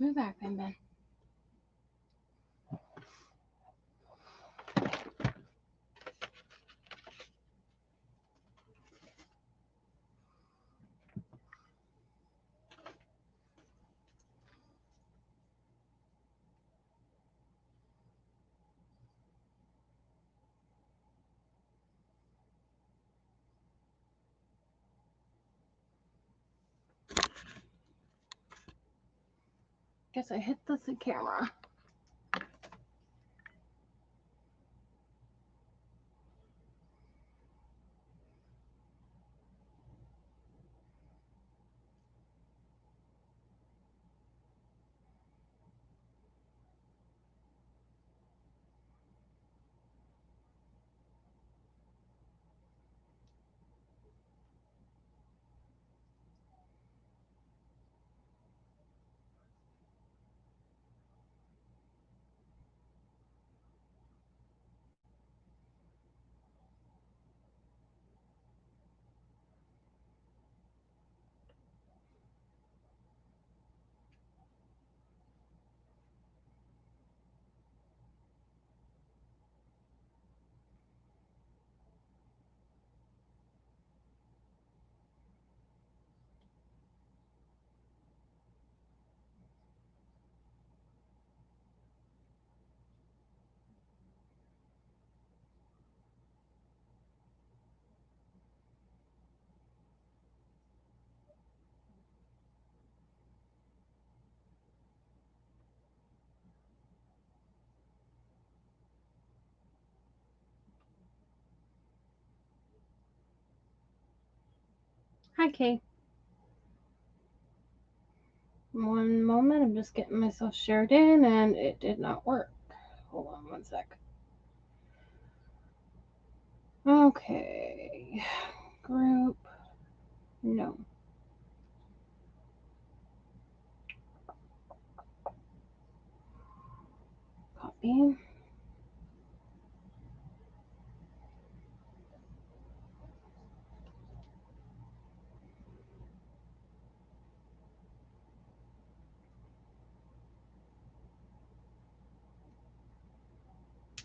Move back, Ben Ben. Guess I hit the camera. Hi, Kay. One moment, I'm just getting myself shared in, and it did not work. Hold on one sec. Okay. Group. No. Copy.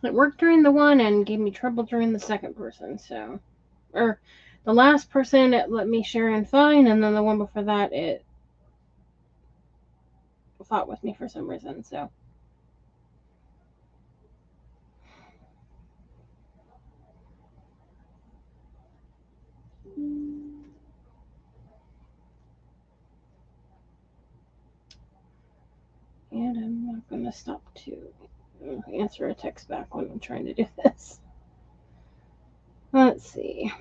It worked during the one and gave me trouble during the second person, so. Or the last person, it let me share in fine, and then the one before that, it fought with me for some reason, so. And I'm not going to stop to answer a text back when I'm trying to do this. Let's see.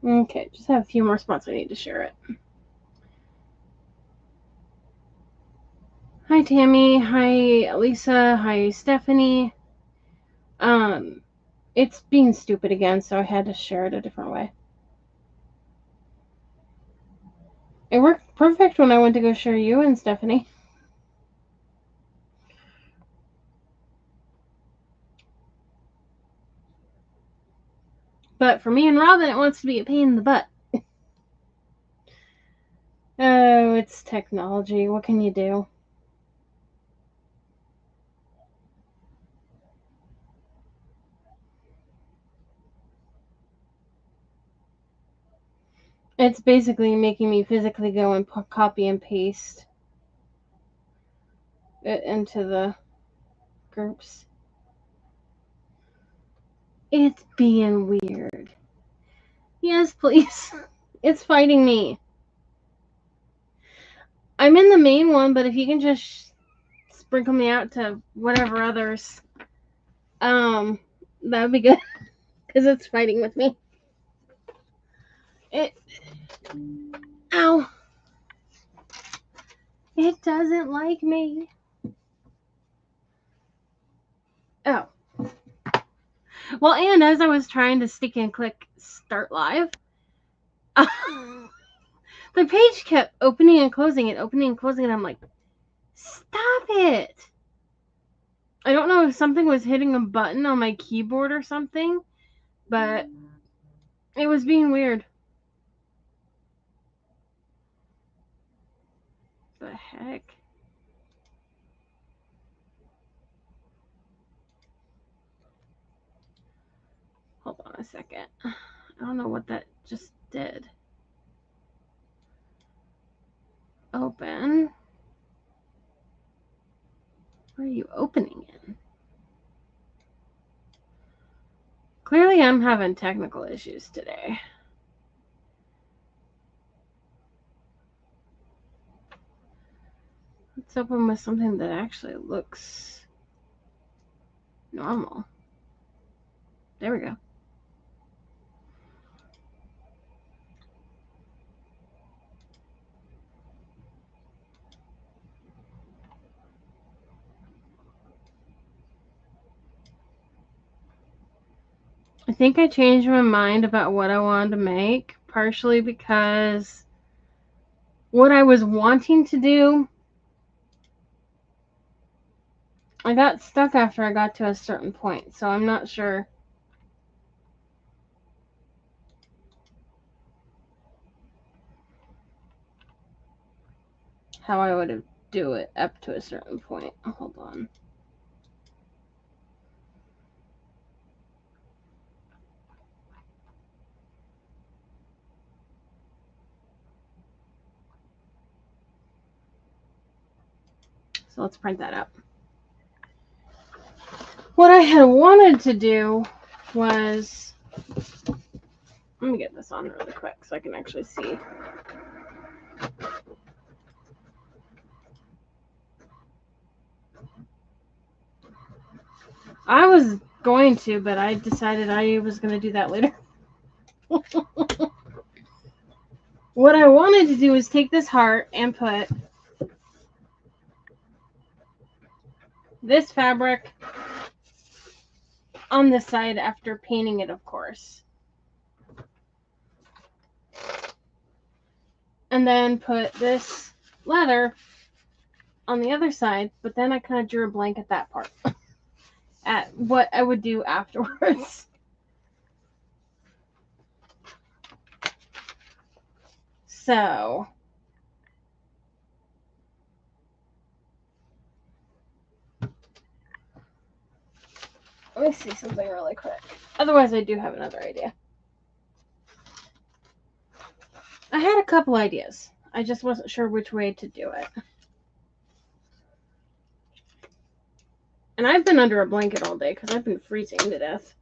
Okay, just have a few more spots I need to share it. Hi, Tammy. Hi, Lisa. Hi, Stephanie. It's being stupid again, so I had to share it a different way. It worked perfect when I went to go share you and Stephanie. But for me and Robin, it wants to be a pain in the butt. Oh, it's technology. What can you do? It's basically making me physically go and copy and paste it into the groups. It's being weird. Yes, please. It's fighting me. I'm in the main one, but if you can just sprinkle me out to whatever others, that would be good. Because it's fighting with me. Ow. It doesn't like me. Oh. Well, and as I was trying to stick and click start live, the page kept opening and closing it, opening and closing it. I'm like, stop it. I don't know if something was hitting a button on my keyboard or something, but it was being weird. The heck? Hold on a second. I don't know what that just did. Open. Where are you opening in? Clearly I'm having technical issues today. Let's open with something that actually looks normal. There we go. I think I changed my mind about what I wanted to make, partially because what I was wanting to do, I got stuck after I got to a certain point, so I'm not sure how I would do it up to a certain point. Hold on. So let's print that up. What I had wanted to do was, let me get this on really quick so I can actually see. I was going to, but I decided I was going to do that later. What I wanted to do is take this heart and put this fabric on this side after painting it, of course. And then put this leather on the other side, but then I kind of drew a blank at that part. At what I would do afterwards. So let me see something really quick. Otherwise, I do have another idea. I had a couple ideas. I just wasn't sure which way to do it. And I've been under a blanket all day because I've been freezing to death.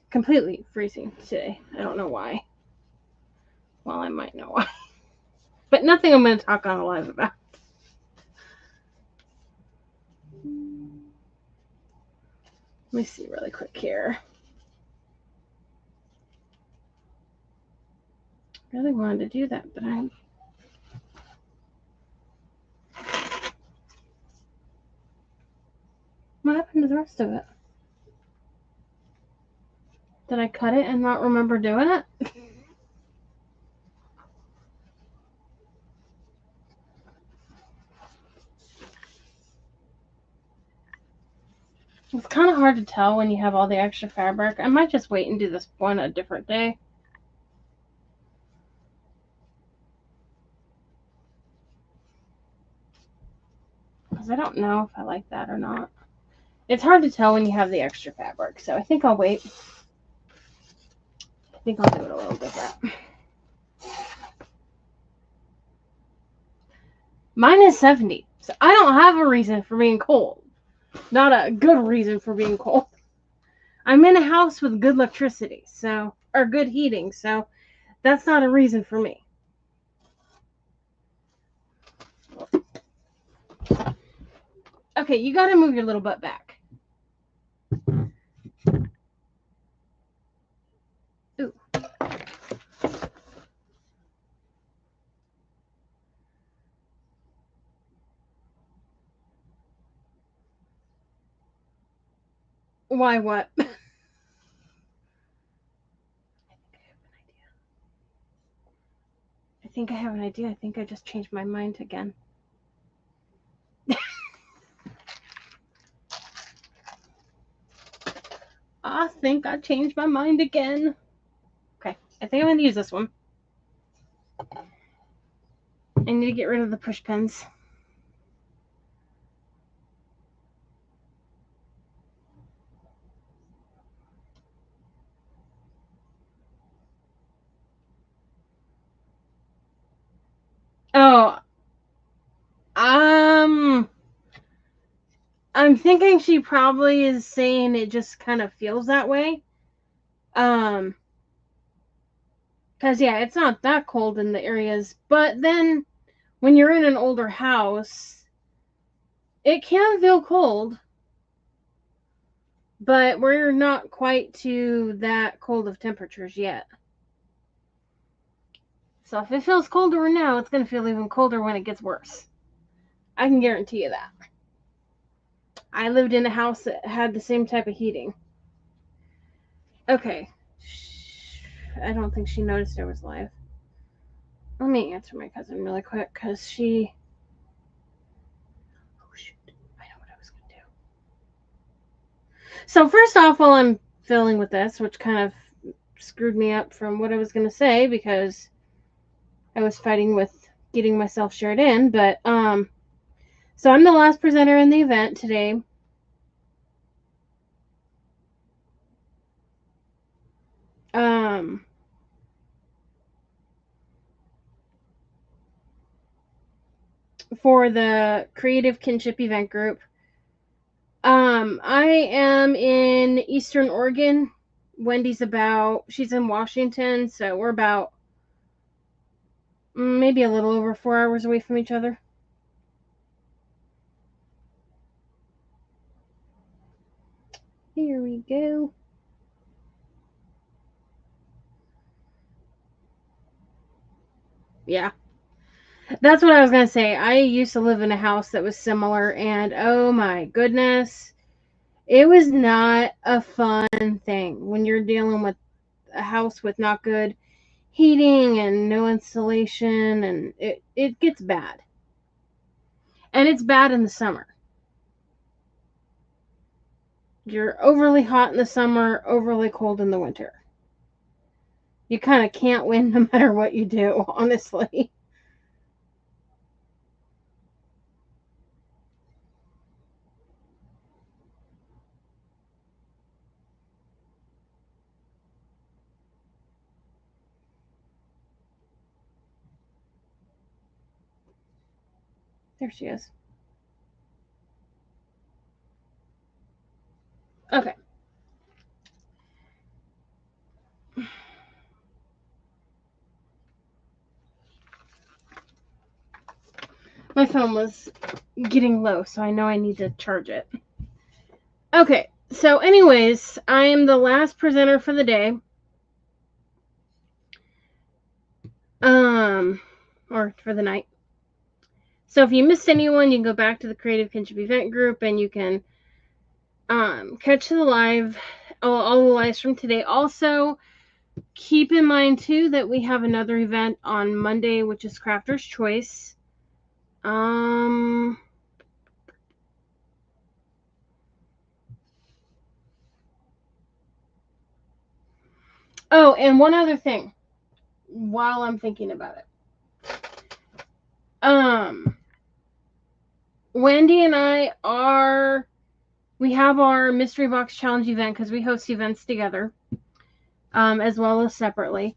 Completely freezing today. I don't know why. Well, I might know why. But nothing I'm going to talk on live about. Let me see really quick here. I really wanted to do that, but what happened to the rest of it? Did I cut it and not remember doing it? It's kind of hard to tell when you have all the extra fabric. I might just wait and do this one a different day. Because I don't know if I like that or not. It's hard to tell when you have the extra fabric, so I think I'll wait. I think I'll do it a little different. Mine is 70, so I don't have a reason for being cold. Not a good reason for being cold. I'm in a house with good electricity, so, or good heating, so that's not a reason for me. Okay, you gotta move your little butt back. Why what? I think I have an idea. I think I just changed my mind again. I think I changed my mind again. Okay, I think I'm going to use this one. I need to get rid of the push pins. Oh, I'm thinking she probably is saying it just kind of feels that way. Because, yeah, it's not that cold in the areas. But then when you're in an older house, it can feel cold. But we're not quite to that cold of temperatures yet. So if it feels colder now, it's going to feel even colder when it gets worse. I can guarantee you that. I lived in a house that had the same type of heating. Okay. I don't think she noticed I was live. Let me answer my cousin really quick because she... Oh, shoot. I know what I was going to do. So first off, while I'm filling with this, which kind of screwed me up from what I was going to say because I was fighting with getting myself shared in, but so I'm the last presenter in the event today. For the Creative Kinship Event Group. I am in Eastern Oregon. Wendy's she's in Washington, so we're about maybe a little over 4 hours away from each other. Here we go. Yeah. That's what I was going to say. I used to live in a house that was similar, and oh my goodness, it was not a fun thing when you're dealing with a house with not good heating and no insulation, and it gets bad. And it's bad in the summer. You're overly hot in the summer, overly cold in the winter. You kind of can't win no matter what you do, honestly. There she is. Okay. My phone was getting low, so I know I need to charge it. Okay, so anyways, I am the last presenter for the day. Or for the night. So if you missed anyone, you can go back to the Creative Kinship Event Group and you can catch the live, all the lives from today. Also, keep in mind too that we have another event on Monday, which is Crafter's Choice. Oh, and one other thing while I'm thinking about it. Wendy and I we have our mystery box challenge event because we host events together, as well as separately.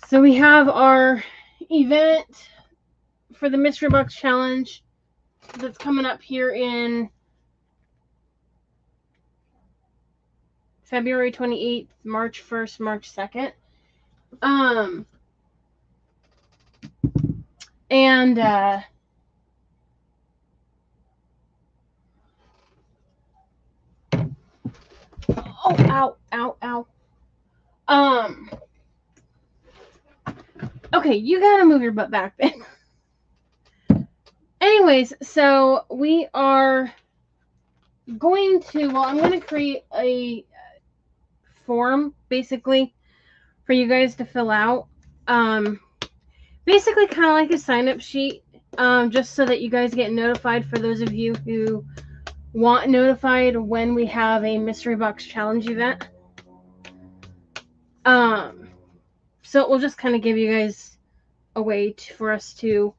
So we have our event for the mystery box challenge that's coming up here in February 28th, March 1st, March 2nd. And ow. Okay, you gotta move your butt back then. Anyways, so we are I'm going to create a form, basically, for you guys to fill out. Basically kind of like a sign-up sheet, just so that you guys get notified, for those of you who want notified when we have a mystery box challenge event. So it will just kind of give you guys a way for us to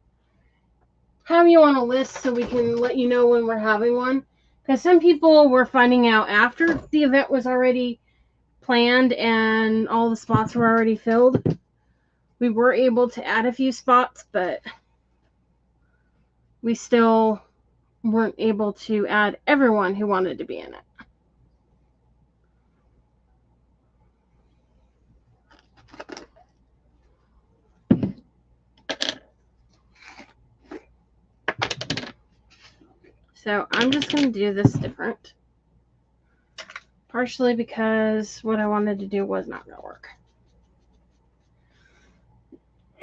have you on a list, so we can let you know when we're having one. Because some people were finding out after the event was already planned and all the spots were already filled. We were able to add a few spots, but we still weren't able to add everyone who wanted to be in it. So I'm just going to do this different. Partially because what I wanted to do was not going to work.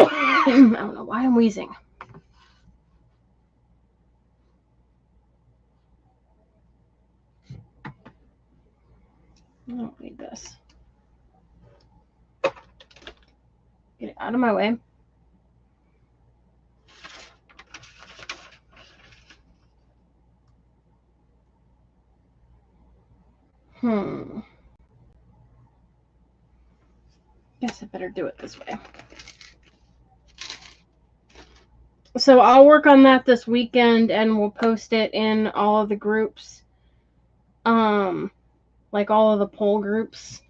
I don't know why I'm wheezing. I don't need this. Get it out of my way. Guess I better do it this way. So I'll work on that this weekend, and we'll post it in all of the groups. Like all of the poll groups.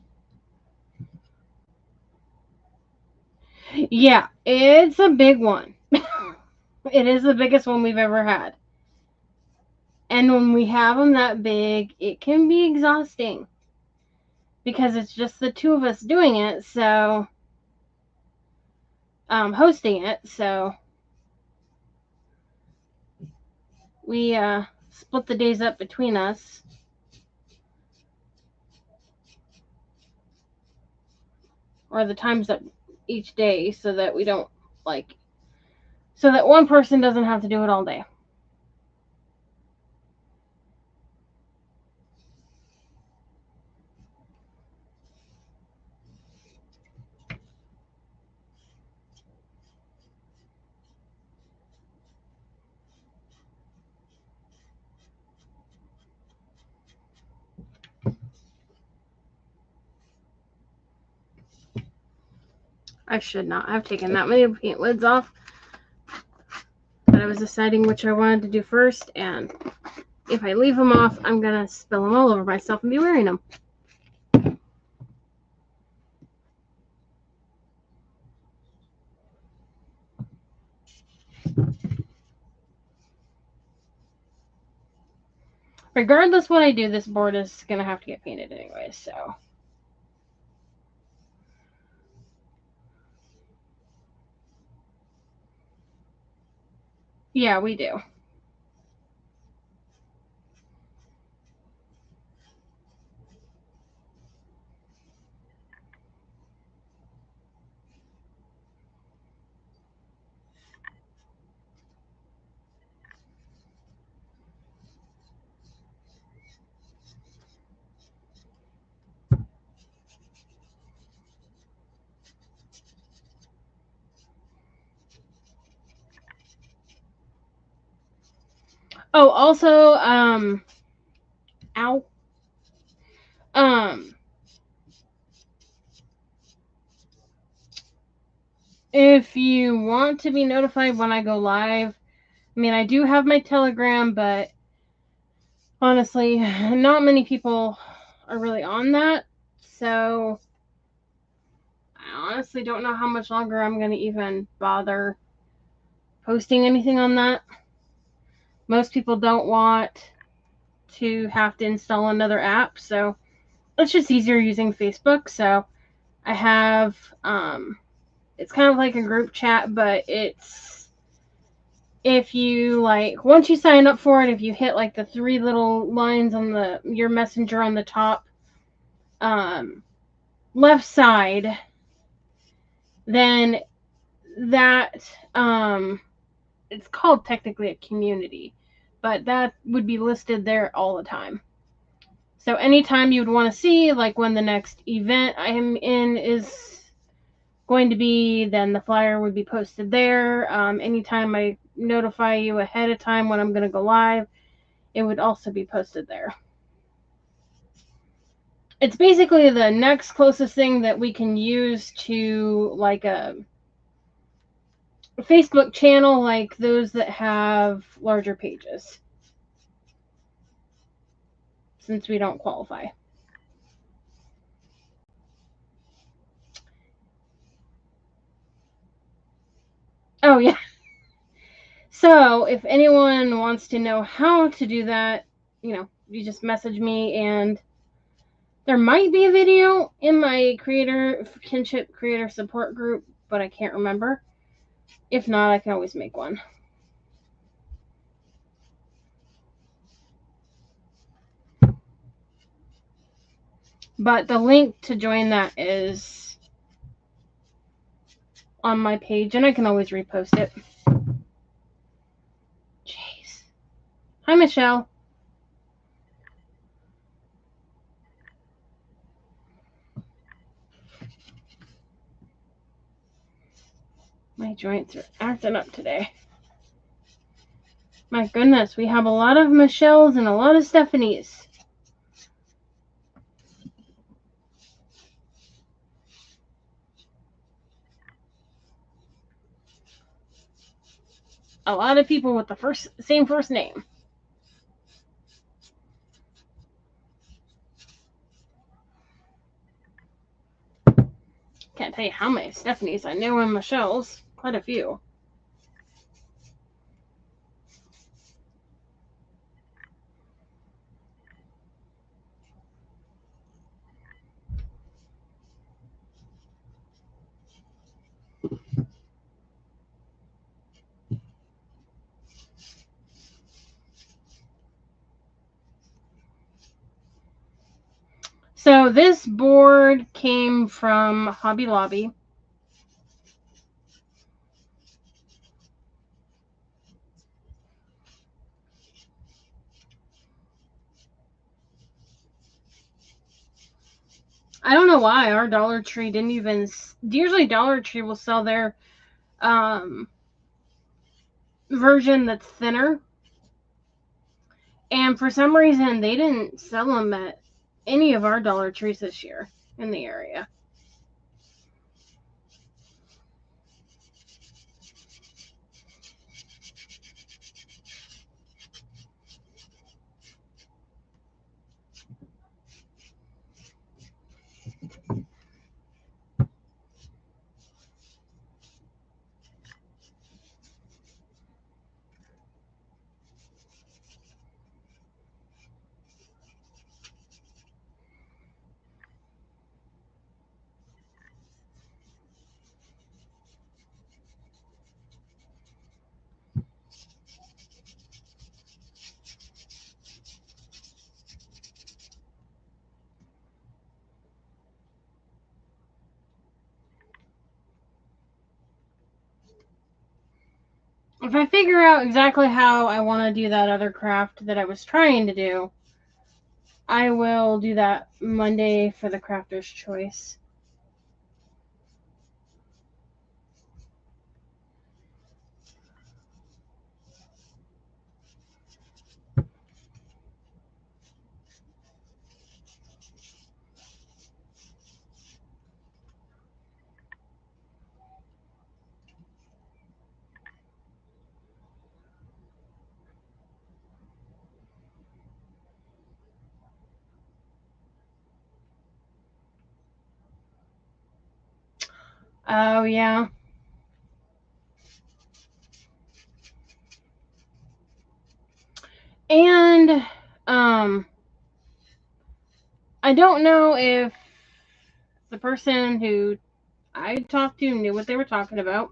Yeah, it's a big one. It is the biggest one we've ever had. And when we have them that big, it can be exhausting. Because it's just the two of us doing it, so hosting it, so we split the days up between us. Or the times up each day, so that we don't, so that one person doesn't have to do it all day. I should not have taken that many paint lids off, but I was deciding which I wanted to do first, and if I leave them off, I'm gonna spill them all over myself and be wearing them. Regardless what I do, this board is gonna have to get painted anyway, so. Yeah, we do. Oh, also, ow. If you want to be notified when I go live, I mean, I do have my Telegram, but honestly, not many people are really on that, so I honestly don't know how much longer I'm going to even bother posting anything on that. Most people don't want to have to install another app, so it's just easier using Facebook. So I have, it's kind of like a group chat, but it's, if you once you sign up for it, if you hit the three little lines on your messenger on the top left side, then that it's called technically a community, but that would be listed there all the time. So anytime you would want to see, like when the next event I am in is going to be, then the flyer would be posted there. Anytime I notify you ahead of time when I'm going to go live, it would also be posted there. It's basically the next closest thing that we can use to like a Facebook channel, like those that have larger pages, since we don't qualify. Oh, yeah. So if anyone wants to know how to do that, you just message me, and there might be a video in my Kinship Creator Support group, but I can't remember. If not, I can always make one. But the link to join that is on my page, and I can always repost it. Jeez. Hi, Michelle. My joints are acting up today. My goodness, we have a lot of Michelles and a lot of Stephanies. A lot of people with the same first name. Can't tell you how many Stephanies I know and Michelles. Quite a few. So this board came from Hobby Lobby. I don't know why our Dollar Tree didn't even. Usually Dollar Tree will sell their version that's thinner. And for some reason, they didn't sell them at any of our Dollar Trees this year in the area. If I figure out exactly how I want to do that other craft that I was trying to do, I will do that Monday for the Crafter's Choice. Oh, yeah. And I don't know if the person who I talked to knew what they were talking about.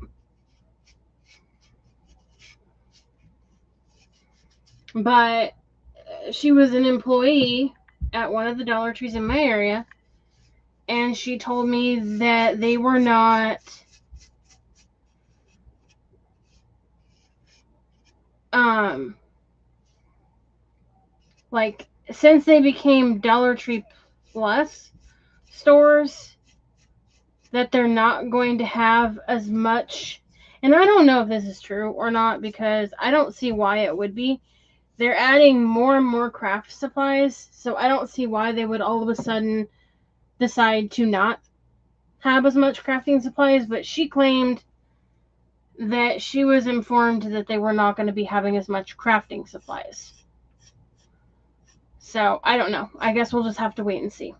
But she was an employee at one of the Dollar Trees in my area, and she told me that they were not Like, since they became Dollar Tree Plus stores, that they're not going to have as much. And I don't know if this is true or not, because I don't see why it would be. They're adding more and more craft supplies, so I don't see why they would all of a sudden decide to not have as much crafting supplies. But she claimed that she was informed that they were not going to be having as much crafting supplies. So I don't know. I guess we'll just have to wait and see.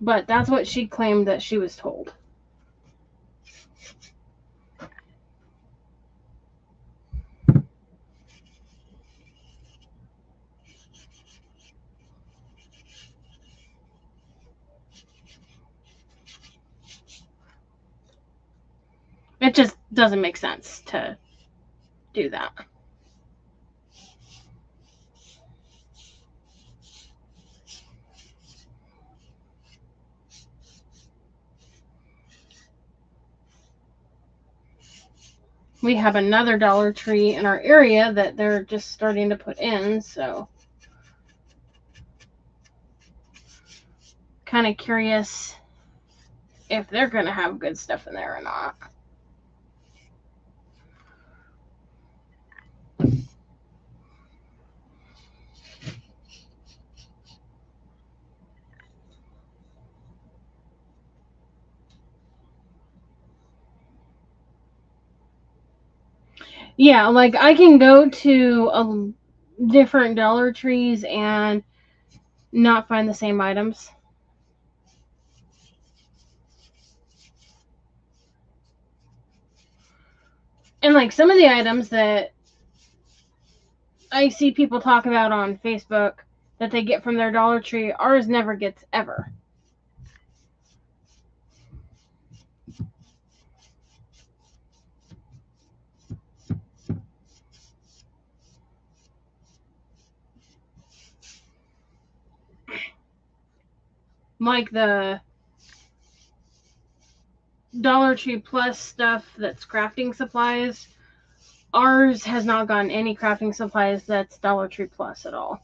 But that's what she claimed that she was told. It just doesn't make sense to do that. We have another Dollar Tree in our area that they're just starting to put in, so kind of curious if they're going to have good stuff in there or not. Yeah, like I can go to different Dollar Trees and not find the same items. And like some of the items that I see people talk about on Facebook that they get from their Dollar Tree, ours never gets ever. Like the Dollar Tree Plus stuff that's crafting supplies, ours has not gotten any crafting supplies that's Dollar Tree Plus at all.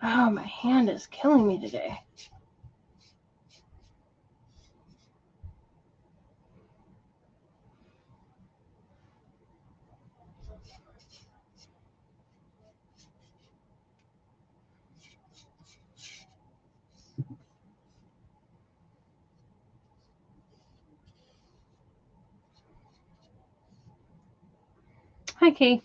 Oh, my hand is killing me today. Hi, Kay.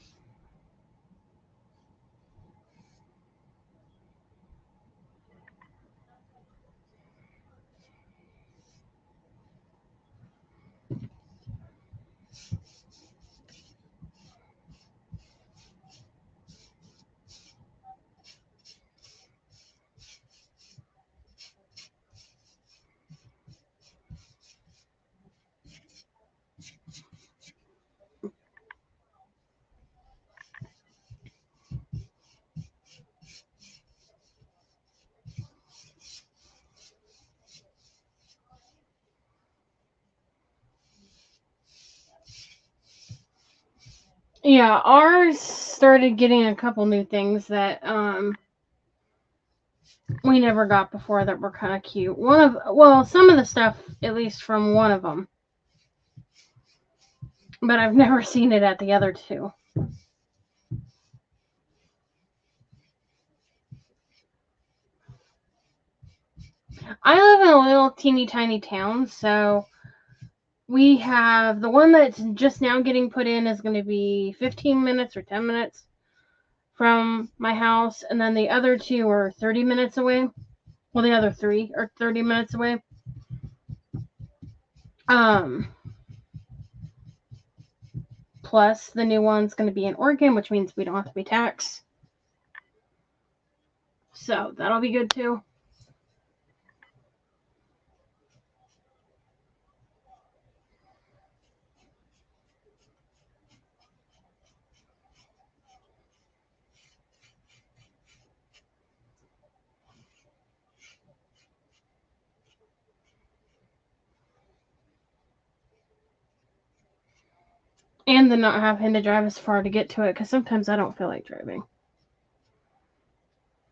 Yeah, ours started getting a couple new things that we never got before that were kind of cute. Some of the stuff, at least from one of them, but I've never seen it at the other two. I live in a little teeny tiny town, so we have the one that's just now getting put in is going to be 15 minutes or 10 minutes from my house, and then the other two are 30 minutes away. Well, the other three are 30 minutes away. Um, Plus, the new one's going to be in Oregon, which means we don't have to pay tax. So that'll be good too. And the not having to drive as far to get to it, because sometimes I don't feel like driving.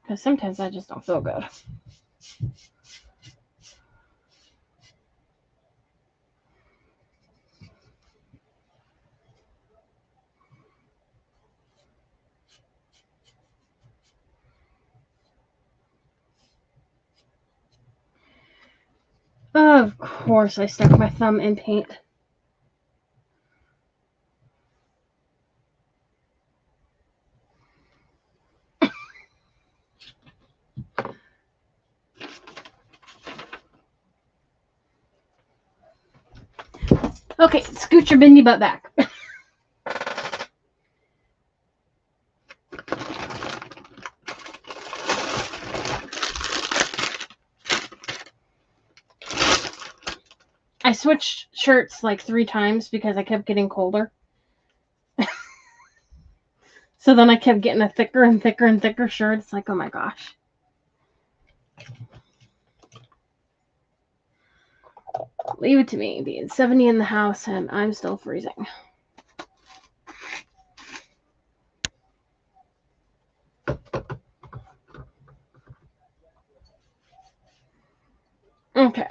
Because sometimes I just don't feel good. Of course, I stuck my thumb in paint. Okay, scoot your bendy butt back. I switched shirts like 3 times because I kept getting colder. So then I kept getting a thicker and thicker and thicker shirt. It's like, oh my gosh. Leave it to me, being 70 in the house and I'm still freezing. Okay.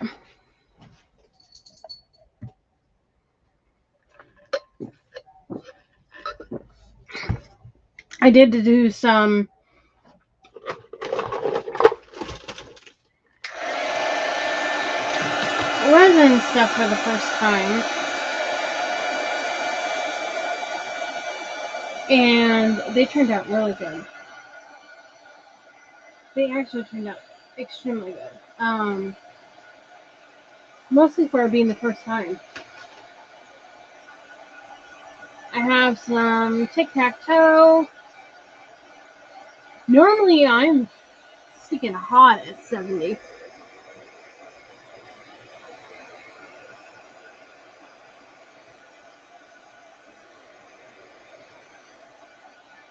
I did do some resin stuff for the first time. And they turned out really good. They actually turned out extremely good. Mostly for it being the first time. I have some tic-tac-toe. Normally I'm sticking hot at 70.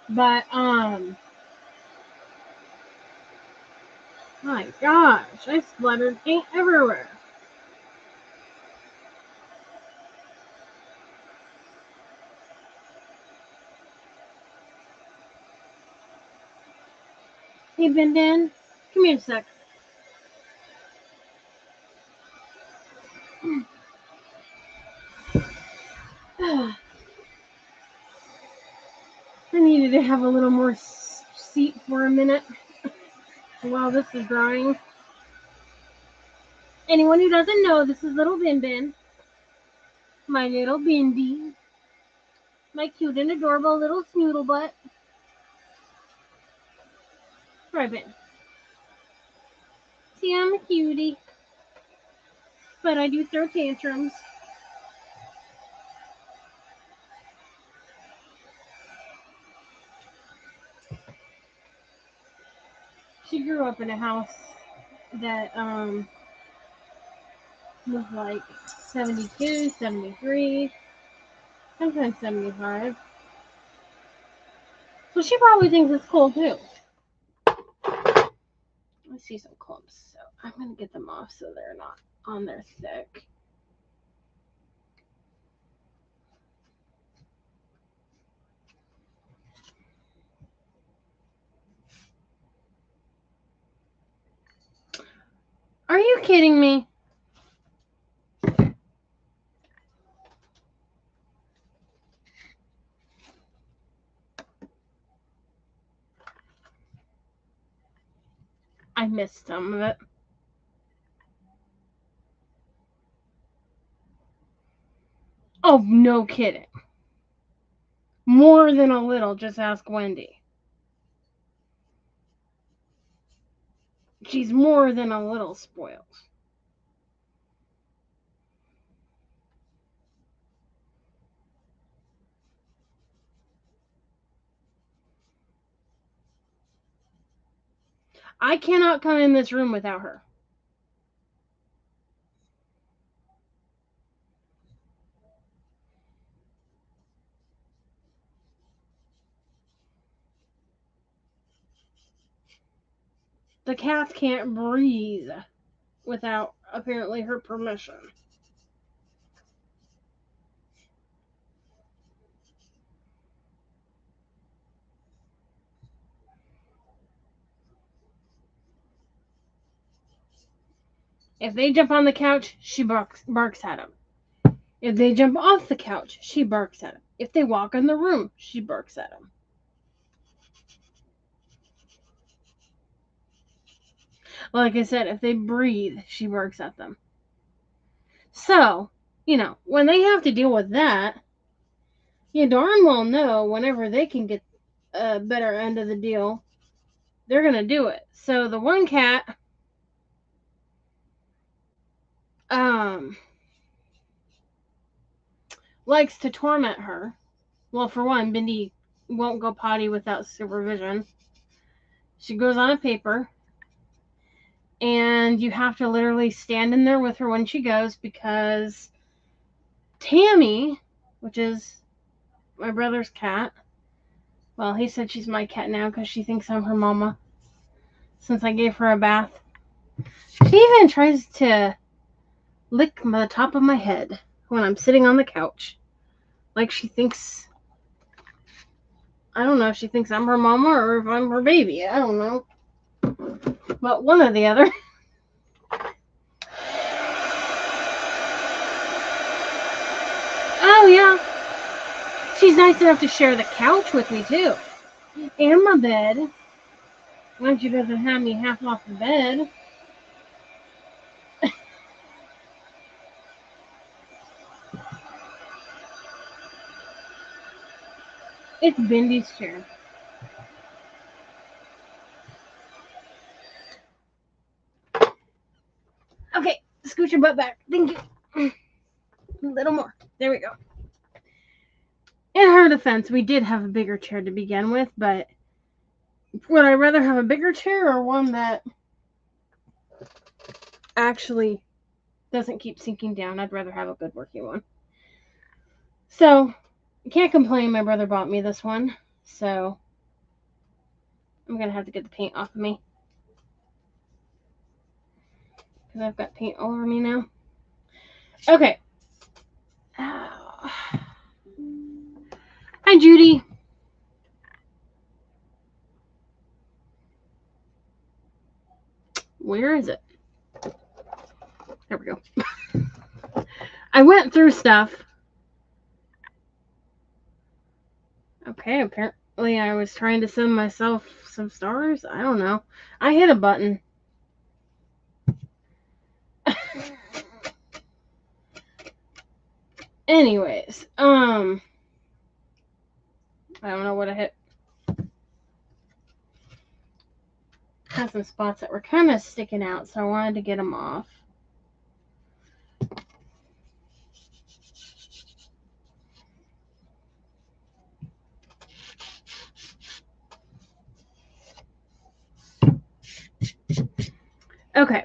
But my gosh, I splattered paint everywhere. Hey, Ben, come here a sec. I needed to have a little more seat for a minute while this is drying. Anyone who doesn't know, this is little Ben, my little Bindi, my cute and adorable little snoodle butt. Right, Ben. See, I'm a cutie, but I do throw tantrums. She grew up in a house that was like 72, 73, sometimes 75. So she probably thinks it's cool too. I see some clumps, so I'm gonna get them off so they're not on there thick. Are you kidding me? I missed some of it. Oh, no kidding. More than a little, just ask Wendy. She's more than a little spoiled. I cannot come in this room without her. The cats can't breathe without, apparently, her permission. If they jump on the couch, she barks at them. If they jump off the couch, she barks at them. If they walk in the room, she barks at them. Like I said, if they breathe, she barks at them. So, when they have to deal with that, you darn well know whenever they can get a better end of the deal, they're going to do it. So the one cat, likes to torment her. Well, for one, Bindi won't go potty without supervision. She goes on a paper, and you have to literally stand in there with her when she goes, because Tammy, which is my brother's cat, well, he said she's my cat now because she thinks I'm her mama since I gave her a bath. She even tries to lick the top of my head when I'm sitting on the couch. Like she thinks, I don't know if she thinks I'm her mama or if I'm her baby. I don't know. But one or the other. Oh, yeah. She's nice enough to share the couch with me, too. And my bed. When she doesn't have me half off the bed. It's Bindi's chair. Okay, scoot your butt back. Thank you. A little more. There we go. In her defense, we did have a bigger chair to begin with, but would I rather have a bigger chair or one that actually doesn't keep sinking down? I'd rather have a good working one. So, I can't complain. My brother bought me this one, so I'm going to have to get the paint off of me. Because I've got paint all over me now. Okay. Hi, Judy. Where is it? There we go. I went through stuff. Okay, apparently I was trying to send myself some stars. I don't know. I hit a button. Anyways, I don't know what I hit. Had some spots that were kind of sticking out, so I wanted to get them off. Okay.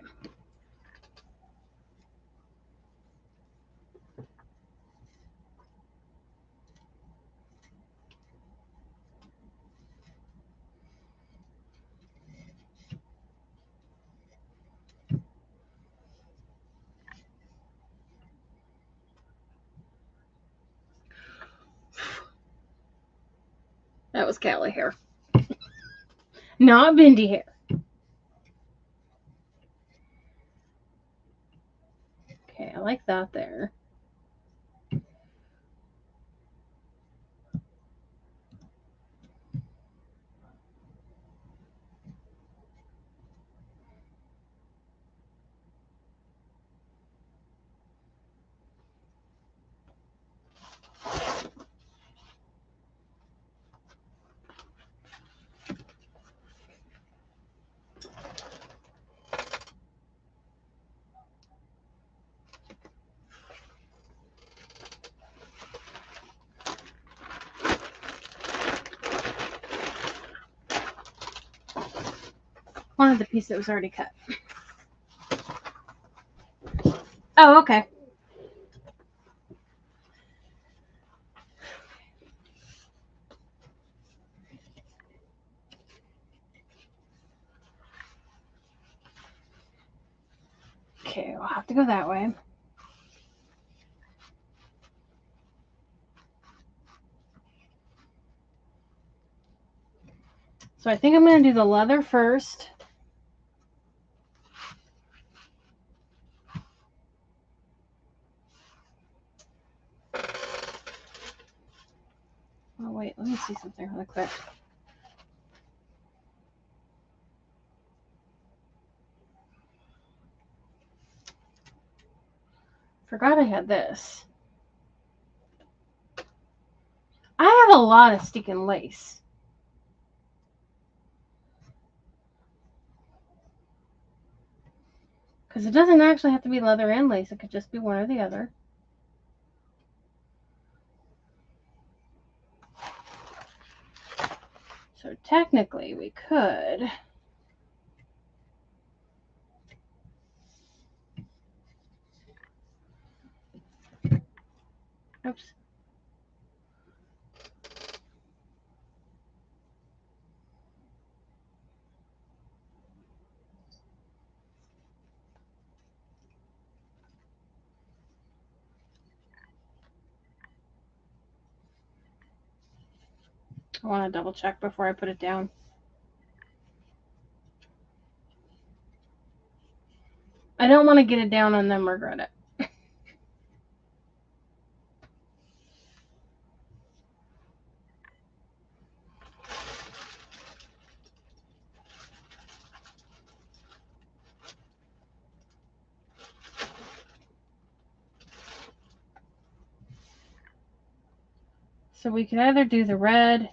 That was Callie hair. Not Bindi hair. like that there. Wanted the piece that was already cut. Oh, okay. Okay, I'll have to go that way. So I think I'm going to do the leather first. Oh, wait, let me see something really quick. Forgot I had this. I have a lot of sticking lace. Because it doesn't actually have to be leather and lace. It could just be one or the other. So technically we could... Oops. I want to double check before I put it down. I don't want to get it down and then regret it. So we could either do the red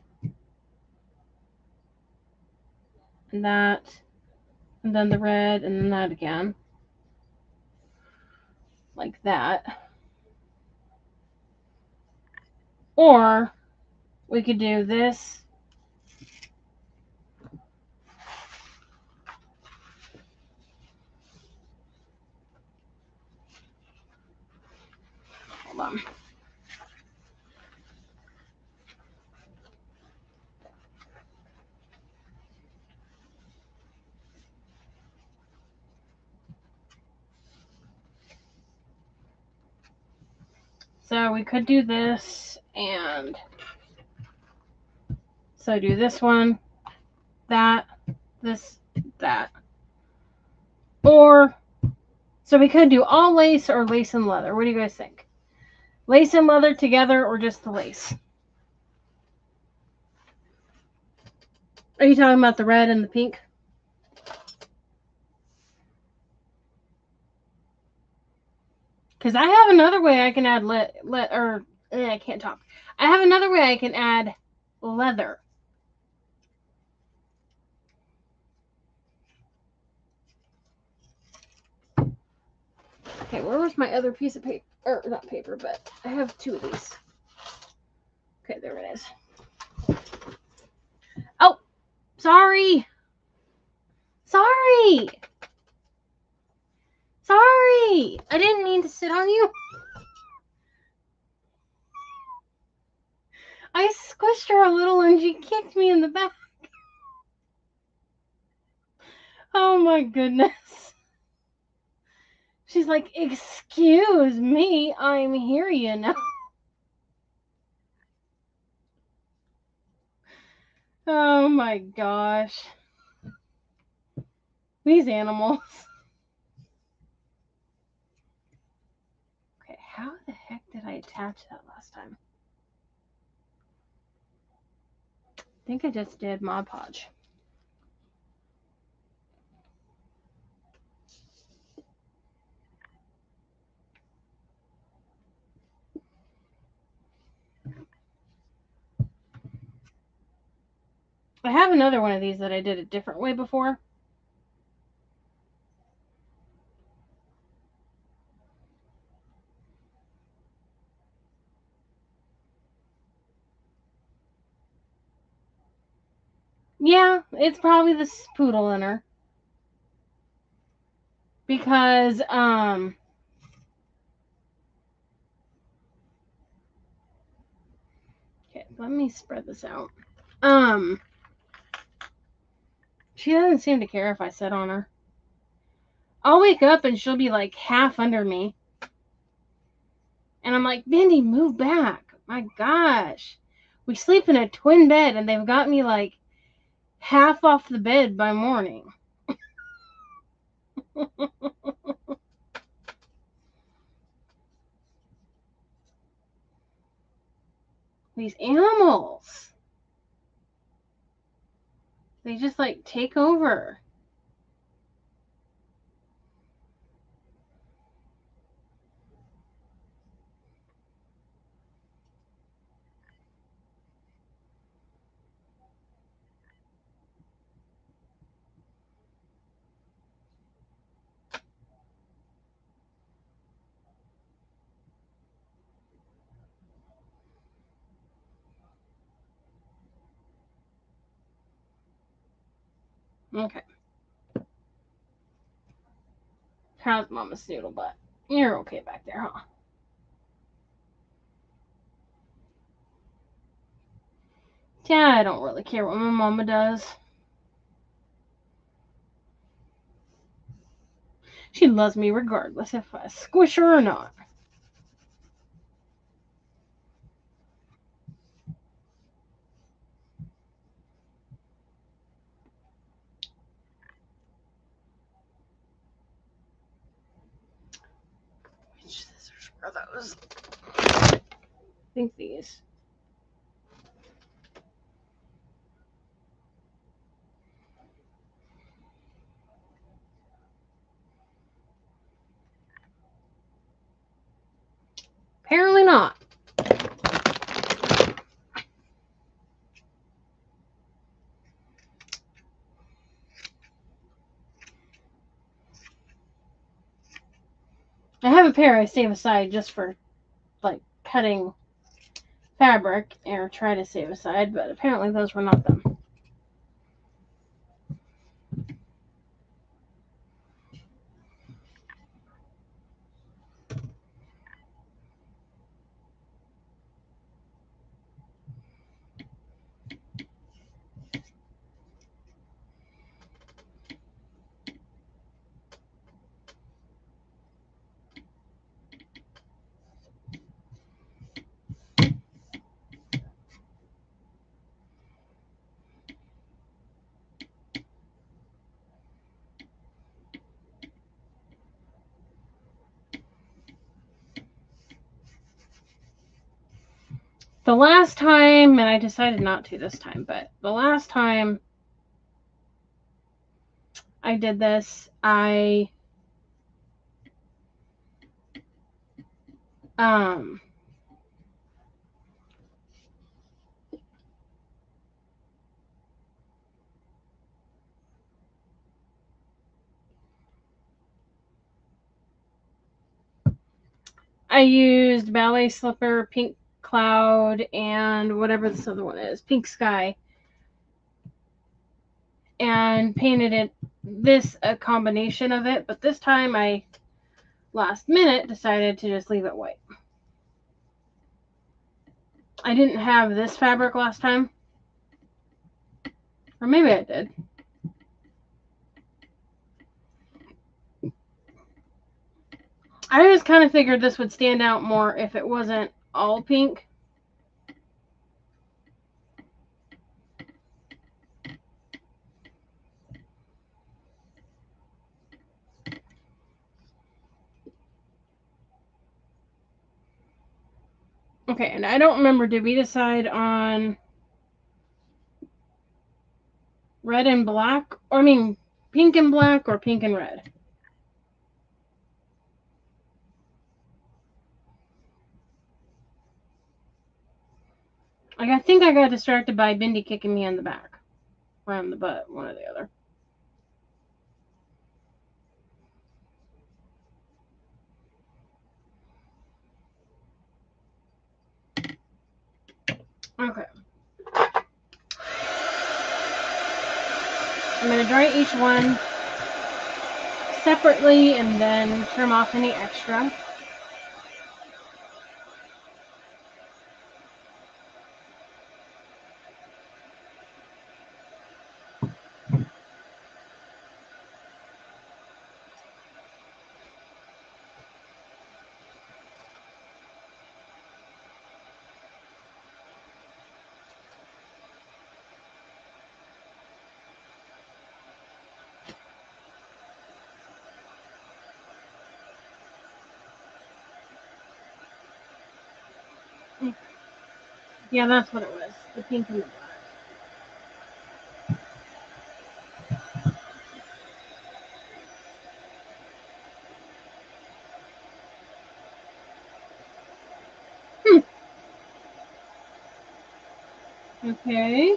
and that, and then the red and then that again. Like that. Or we could do this. Hold on. So we could do this and so do this one, that, this, that. Or so we could do all lace or lace and leather. What do you guys think? Lace and leather together or just the lace? Are you talking about the red and the pink? Because I have another way I can add I can't talk. I have another way I can add leather. Okay, where was my other piece of paper? Or not paper, but I have two of these. Okay, there it is. Oh, sorry. Sorry. Sorry. I didn't mean to sit on you. I squished her a little and she kicked me in the back. Oh my goodness. She's like, excuse me, I'm here, you know. Oh my gosh. These animals. How the heck did I attach that last time? I think I just did Mod Podge. I have another one of these that I did a different way before. Yeah, it's probably the poodle in her. Because, okay, let me spread this out. She doesn't seem to care if I sit on her. I'll wake up and she'll be like half under me. And I'm like, Mindy, move back. My gosh. We sleep in a twin bed and they've got me like half off the bed by morning. These animals. They just like take over. Okay. How's Mama Snoodle Butt? You're okay back there, huh? Yeah, I don't really care what my mama does. She loves me regardless if I squish her or not. Which scissors were those? I think these. Apparently not. I have a pair I save aside just for like cutting fabric or try to save aside, but apparently those were not them. The last time, and I decided not to this time, but the last time I did this, I used ballet slipper, pink cloud, and whatever this other one is, pink sky, and painted it a combination of it, but this time I last minute decided to just leave it white. I didn't have this fabric last time, or maybe I did. I just kind of figured this would stand out more if it wasn't all pink. Okay, and I don't remember, did we decide on red and black? Or I mean, pink and black or pink and red? Like, I think I got distracted by Bindi kicking me in the back. Or on the butt, one or the other. Okay. I'm going to dry each one separately and then trim off any extra. Yeah, that's what it was. The pink and the black. Okay.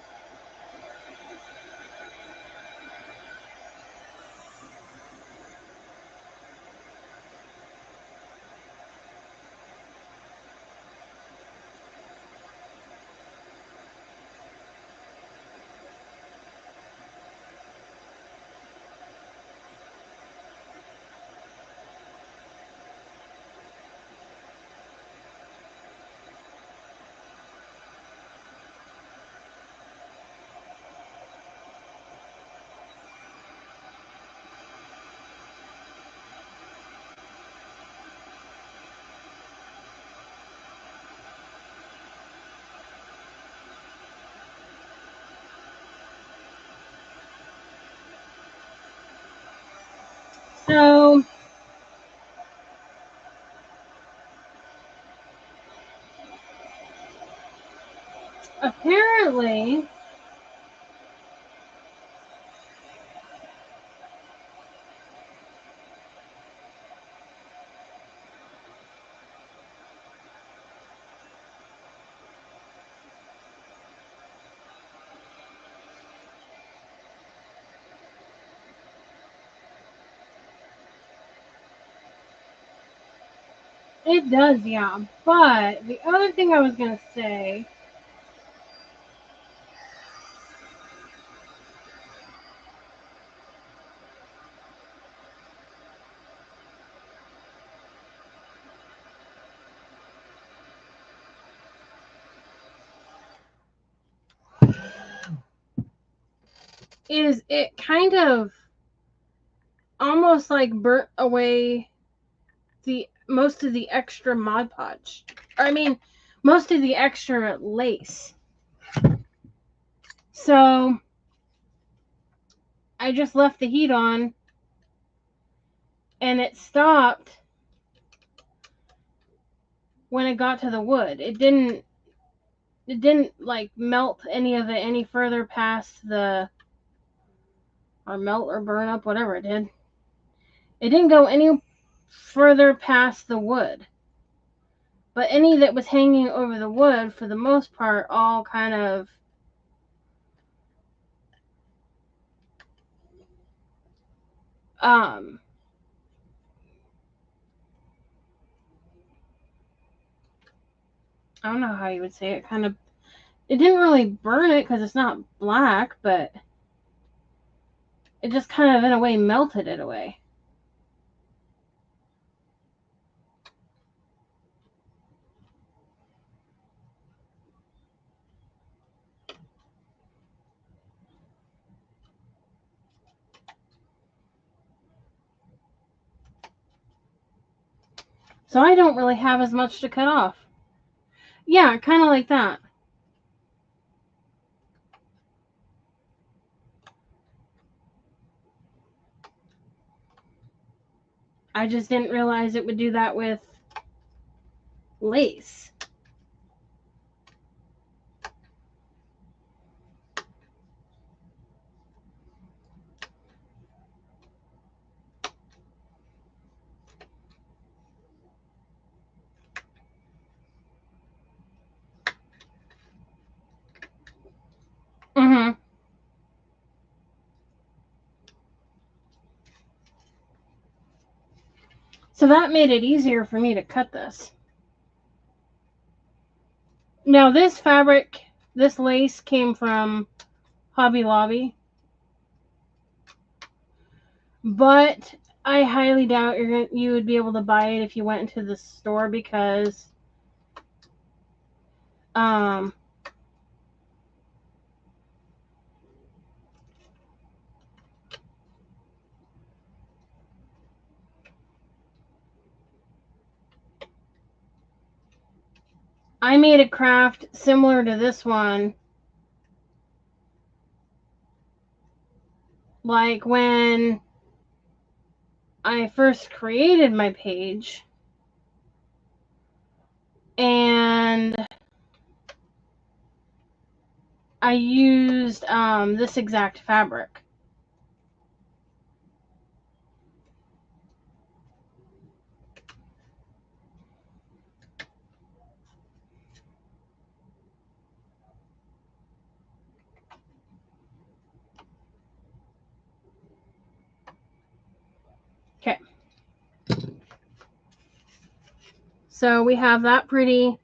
So, apparently, it does, yeah. But the other thing I was going to say is it kind of almost like burnt away the most of the extra Mod Podge. Or I mean, most of the extra lace. So I just left the heat on and it stopped when it got to the wood. It didn't like melt any of it any further past the, or melt or burn up, whatever it did. It didn't go any further past the wood. But any that was hanging over the wood, for the most part, all kind of um I don't know how you would say it, kind of, it didn't really burn it because it's not black, but it just kind of in a way melted it away. So I don't really have as much to cut off. Yeah, kind of like that. I just didn't realize it would do that with lace. So that made it easier for me to cut this. Now this fabric, this lace came from Hobby Lobby, but I highly doubt you would be able to buy it if you went into the store because I made a craft similar to this one, like when I first created my page, and I used this exact fabric. Okay. So we have that pretty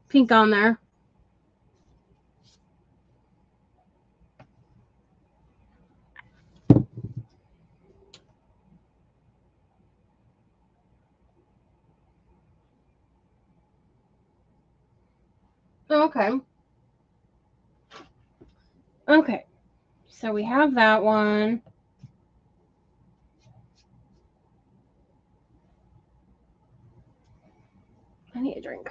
pink on there. Okay. Okay. So we have that one. I need a drink.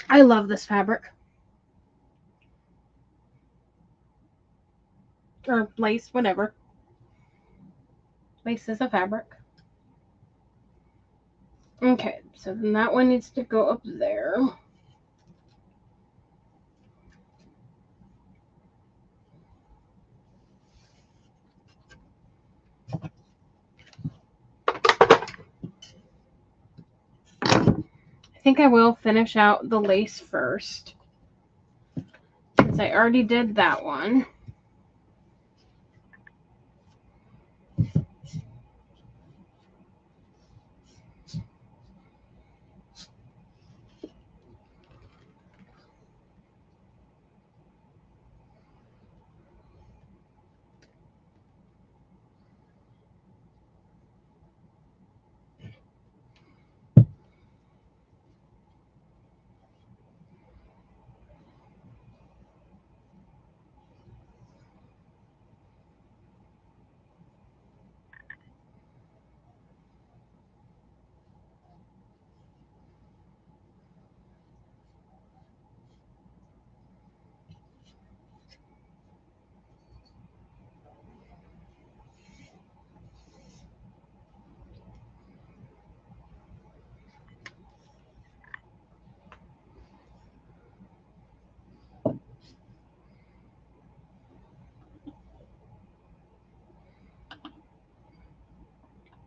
I love this fabric. Or lace, whatever. Lace is a fabric. Okay, so then that one needs to go up there. I think I will finish out the lace first, since I already did that one.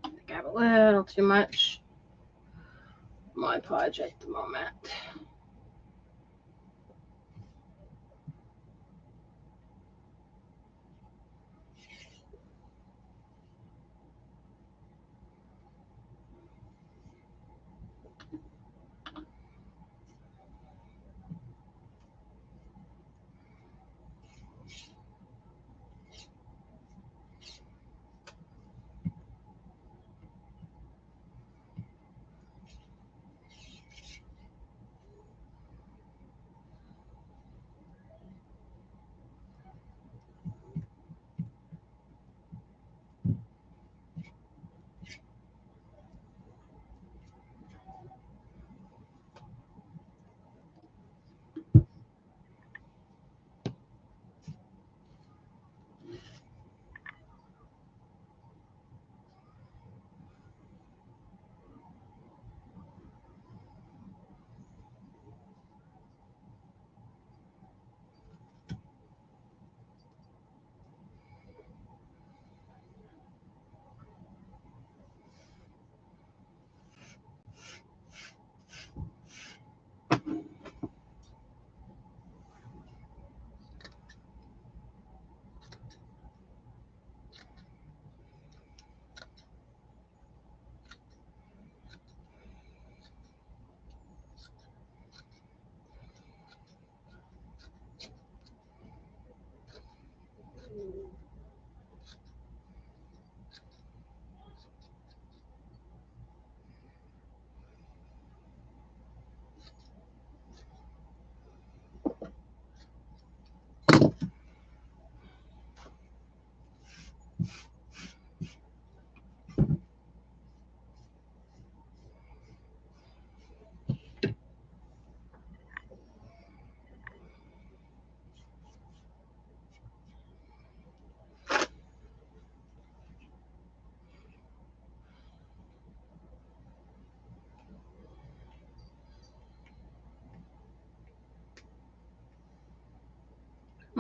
I think I have a little too much Mod Podge at the moment.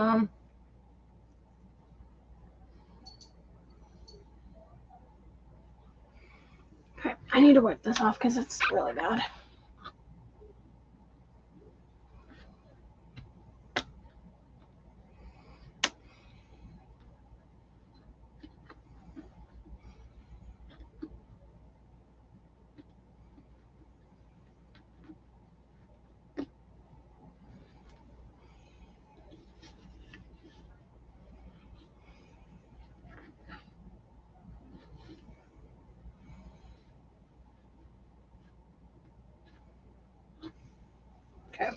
Okay, I need to wipe this off because it's really bad. Okay.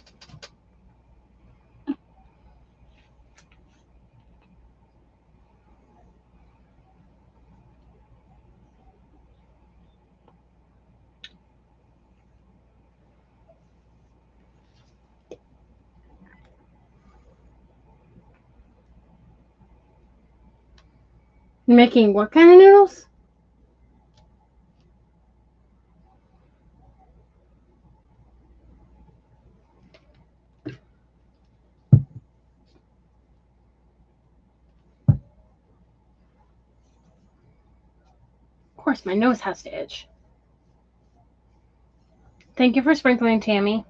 Making what kind of noodles? Of course, my nose has to itch. Thank you for sprinkling, Tammy.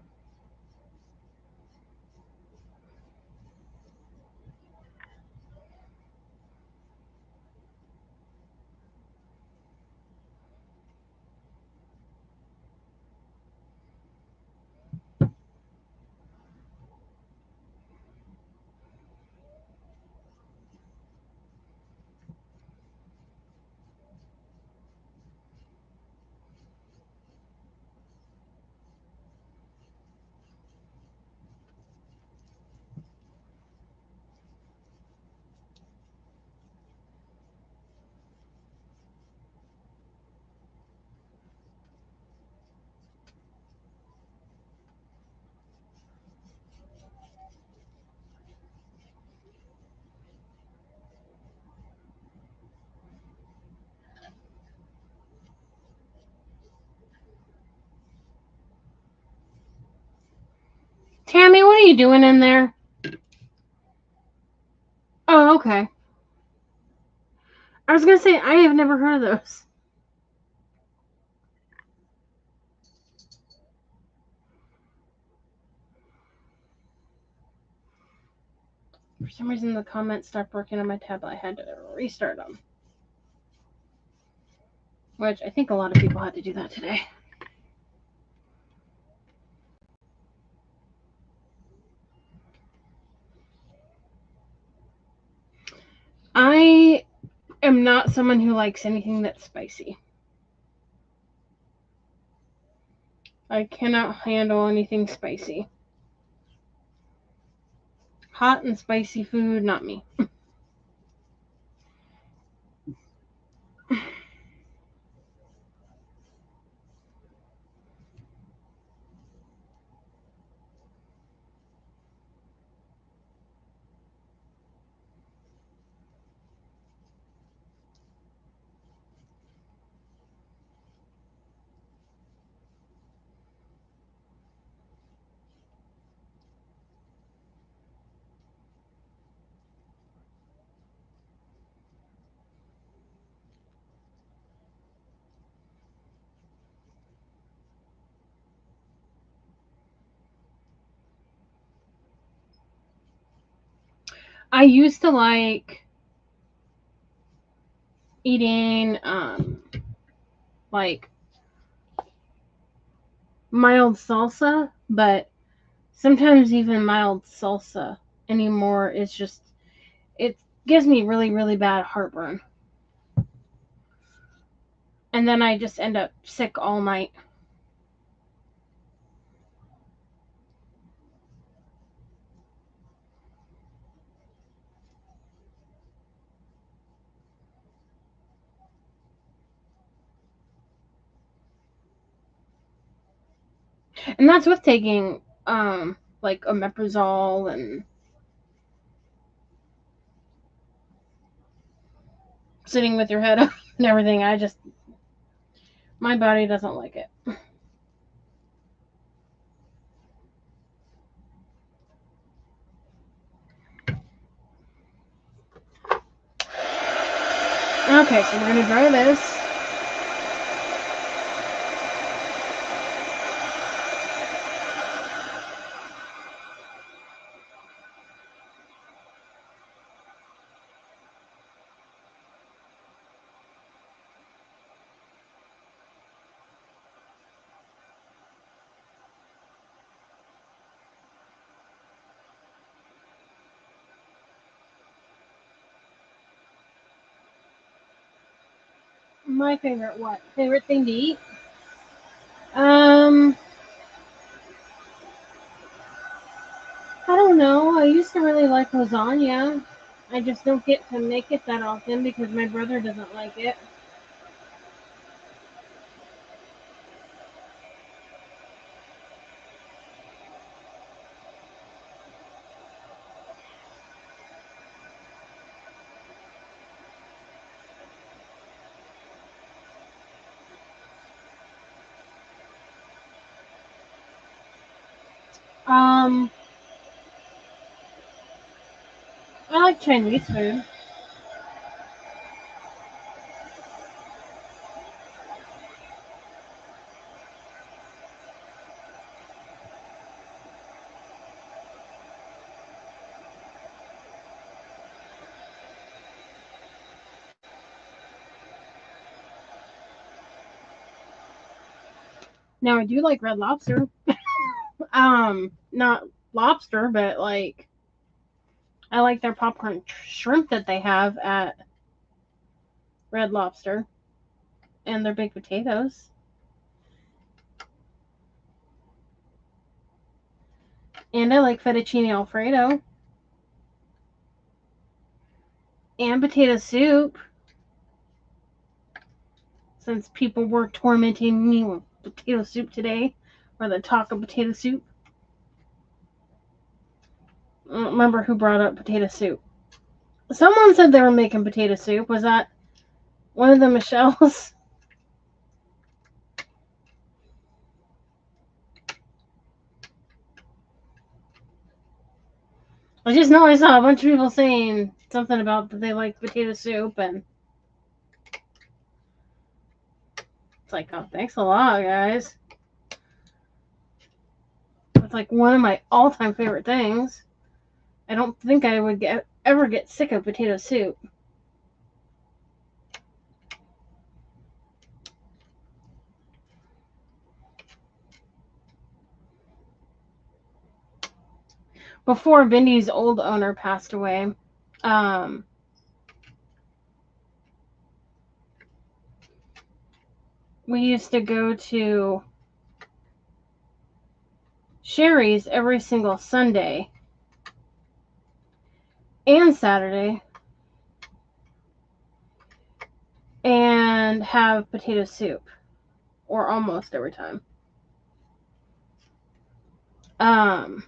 Tammy, what are you doing in there? Oh, okay. I was going to say, I have never heard of those. For some reason, the comments stopped working on my tablet. I had to restart them. Which I think a lot of people had to do that today. I am not someone who likes anything that's spicy. I cannot handle anything spicy. Hot and spicy food, not me. I used to like eating like mild salsa, but sometimes even mild salsa anymore is just, it gives me really, really bad heartburn. And then I just end up sick all night. And that's with taking like omeprazole and sitting with your head up and everything. My body doesn't like it. Okay, so we're gonna dry this. My favorite what? Favorite thing to eat? I don't know. I used to really like lasagna. I just don't get to make it that often because my brother doesn't like it. Um, I like Chinese food. Now I do like Red Lobster. Not lobster, but like I like their popcorn shrimp that they have at Red Lobster and their baked potatoes. And I like fettuccine alfredo and potato soup. Since people were tormenting me with potato soup today, or the talk of potato soup. I don't remember who brought up potato soup. Someone said they were making potato soup. Was that one of the Michelles? I just know I saw a bunch of people saying something about that they like potato soup, and it's like, oh, thanks a lot, guys. It's like one of my all-time favorite things. I don't think I would ever get sick of potato soup. Before Bindy's old owner passed away, um, we used to go to Sherry's every single Sunday and Saturday and have potato soup, or almost every time. Um,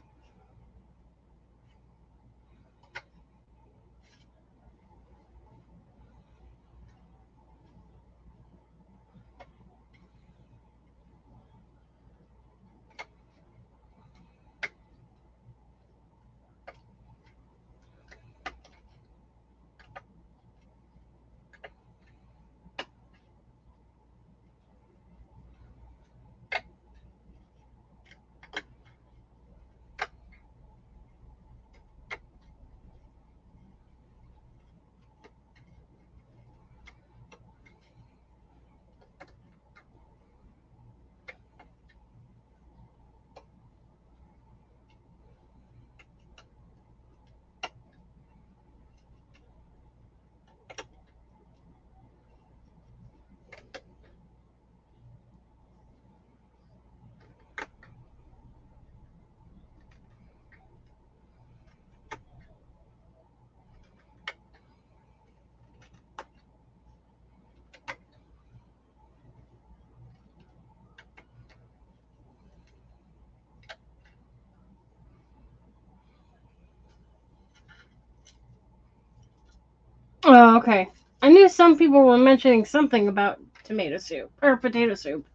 oh, okay. I knew some people were mentioning something about tomato soup or potato soup.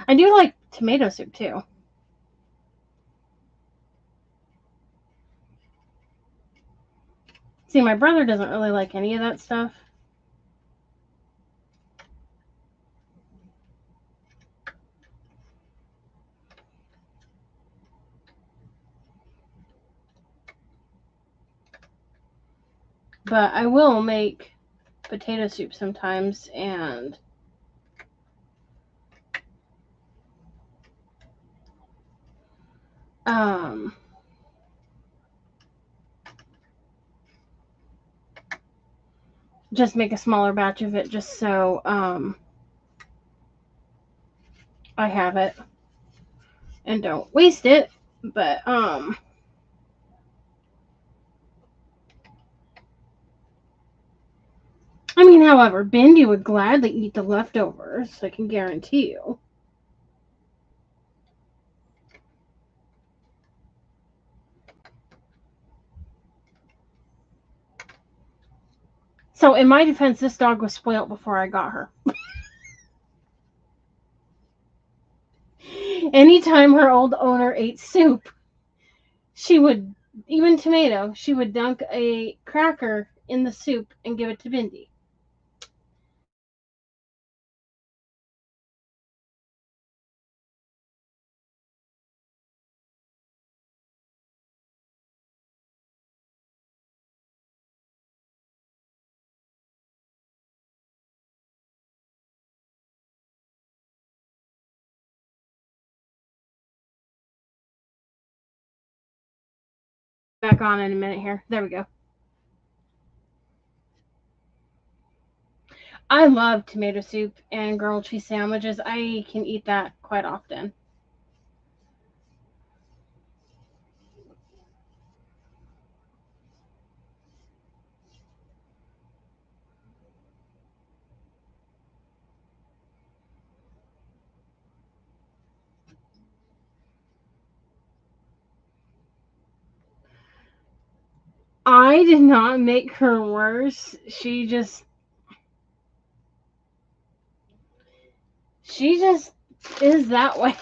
I do like tomato soup too. See, my brother doesn't really like any of that stuff. But I will make potato soup sometimes, and just make a smaller batch of it just so I have it and don't waste it. But I mean, however, Bindi would gladly eat the leftovers, I can guarantee you. So in my defense, this dog was spoiled before I got her. Anytime her old owner ate soup, she would, even tomato, she would dunk a cracker in the soup and give it to Bindi. Back on in a minute here. There we go. I love tomato soup and grilled cheese sandwiches. I can eat that quite often. I did not make her worse. She just is that way.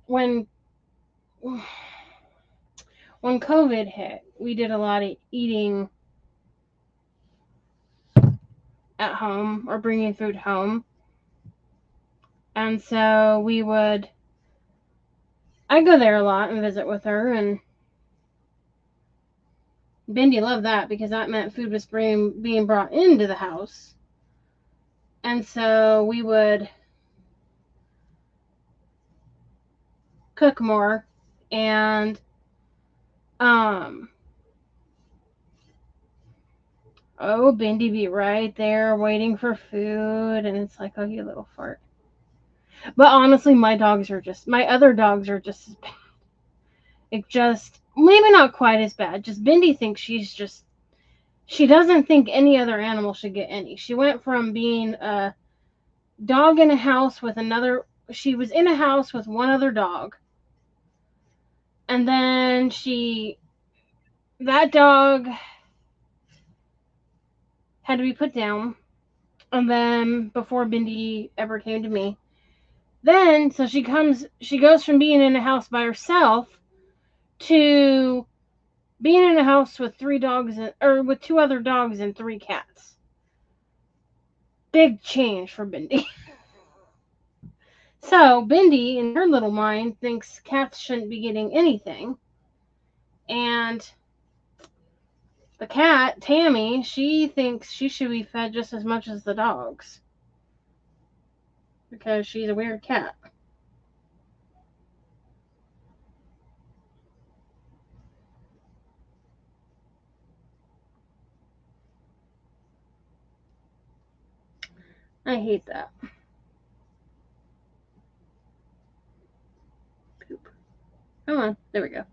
When when COVID hit, we did a lot of eating at home or bringing food home. And so I go there a lot and visit with her, and Bindi loved that because that meant food was being brought into the house. And so we would cook more, and um oh, Bindi be right there waiting for food, and it's like, oh, you little fart. But honestly, my other dogs are just as bad. It just, maybe not quite as bad. Just Bindi thinks she doesn't think any other animal should get any. She went from being a dog in a house with another, she was in a house with one other dog. And then that dog had to be put down. And then before Bindi ever came to me, then so she goes from being in a house by herself to being in a house with three dogs, or with two other dogs and three cats. Big change for Bindi. So Bindi, in her little mind, thinks cats shouldn't be getting anything, and the cat, Tammy, she thinks she should be fed just as much as the dogs because she's a weird cat. I hate that. Poop. Come on, there we go.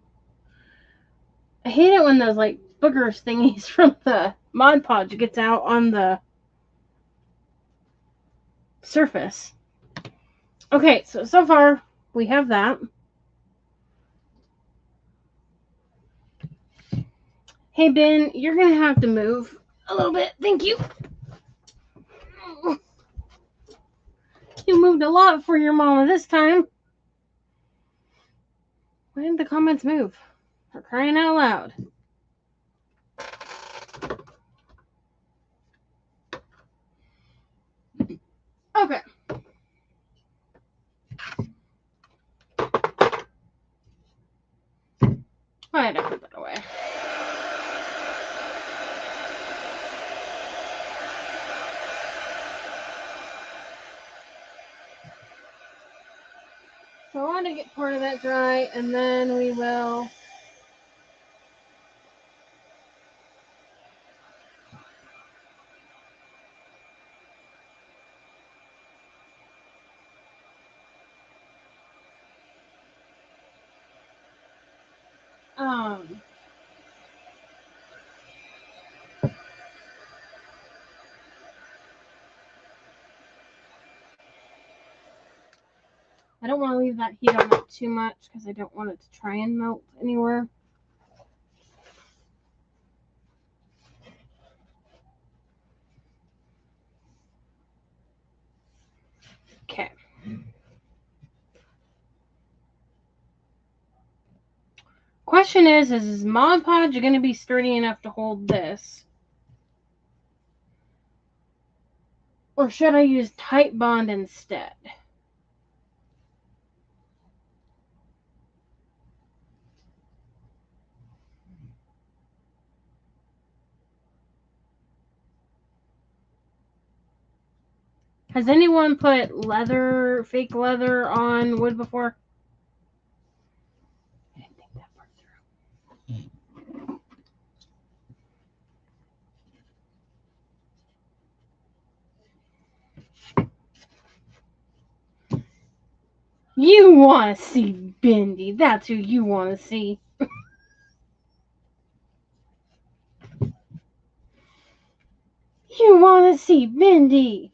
I hate it when those like boogers thingies from the Mod Podge gets out on the surface. Okay, so far we have that. Hey Ben, you're gonna have to move a little bit. Thank you. You moved a lot for your mama this time. Why didn't the comments move? For crying out loud. Okay. I had to put that away. So I want to get part of that dry, and then we will I don't want to leave that heat on it too much because I don't want it to try and melt anywhere. Okay. Question is Mod Podge going to be sturdy enough to hold this? Or should I use Titebond instead? Has anyone put leather, fake leather on wood before? I didn't think that part through. You want to see Bendy. That's who you want to see. You want to see Bendy.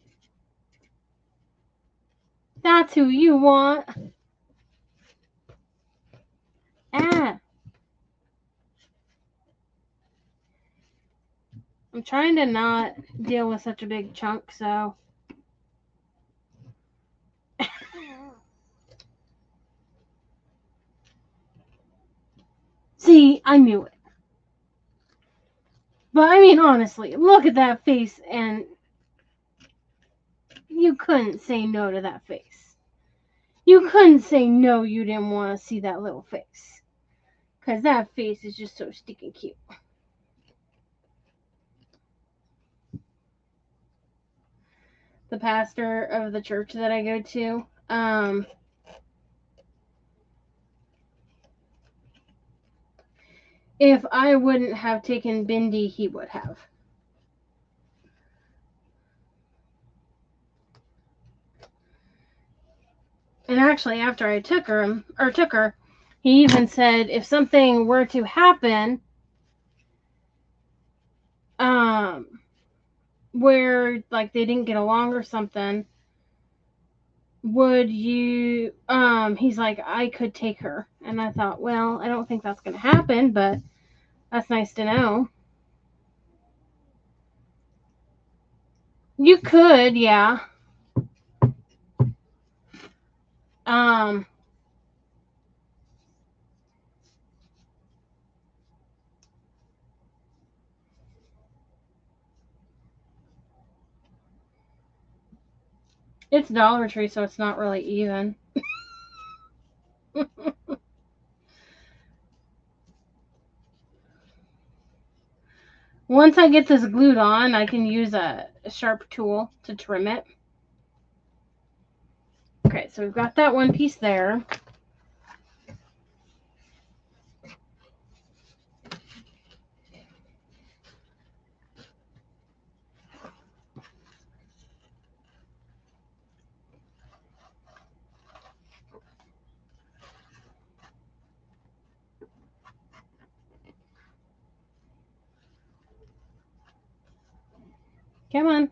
That's who you want. Ah. I'm trying to not deal with such a big chunk, so. See, I knew it. But I mean, honestly, look at that face, and you couldn't say no to that face. You couldn't say no, you didn't want to see that little face. Because that face is just so stinking cute. The pastor of the church that I go to, if I wouldn't have taken Bindi, he would have. And actually, after I took her, he even said if something were to happen, where like they didn't get along or something, would you? He's like, I could take her, and I thought, well, I don't think that's gonna happen, but that's nice to know. You could, yeah. It's Dollar Tree, so it's not really even. Once I get this glued on, I can use a sharp tool to trim it. Okay, so we've got that one piece there. Come on.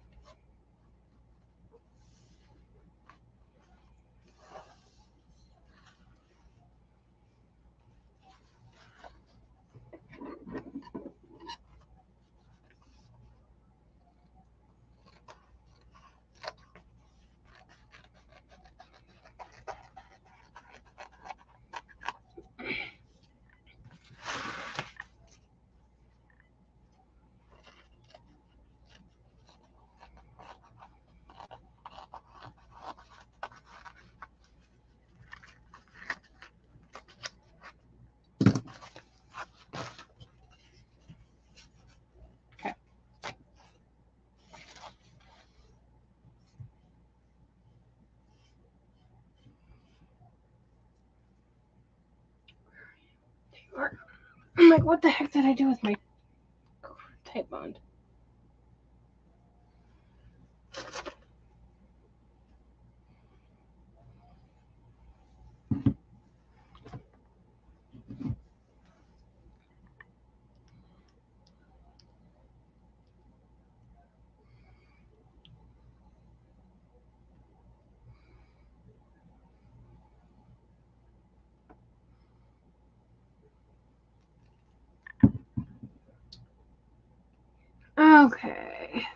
like, what the heck did I do with my tape bond? Okay.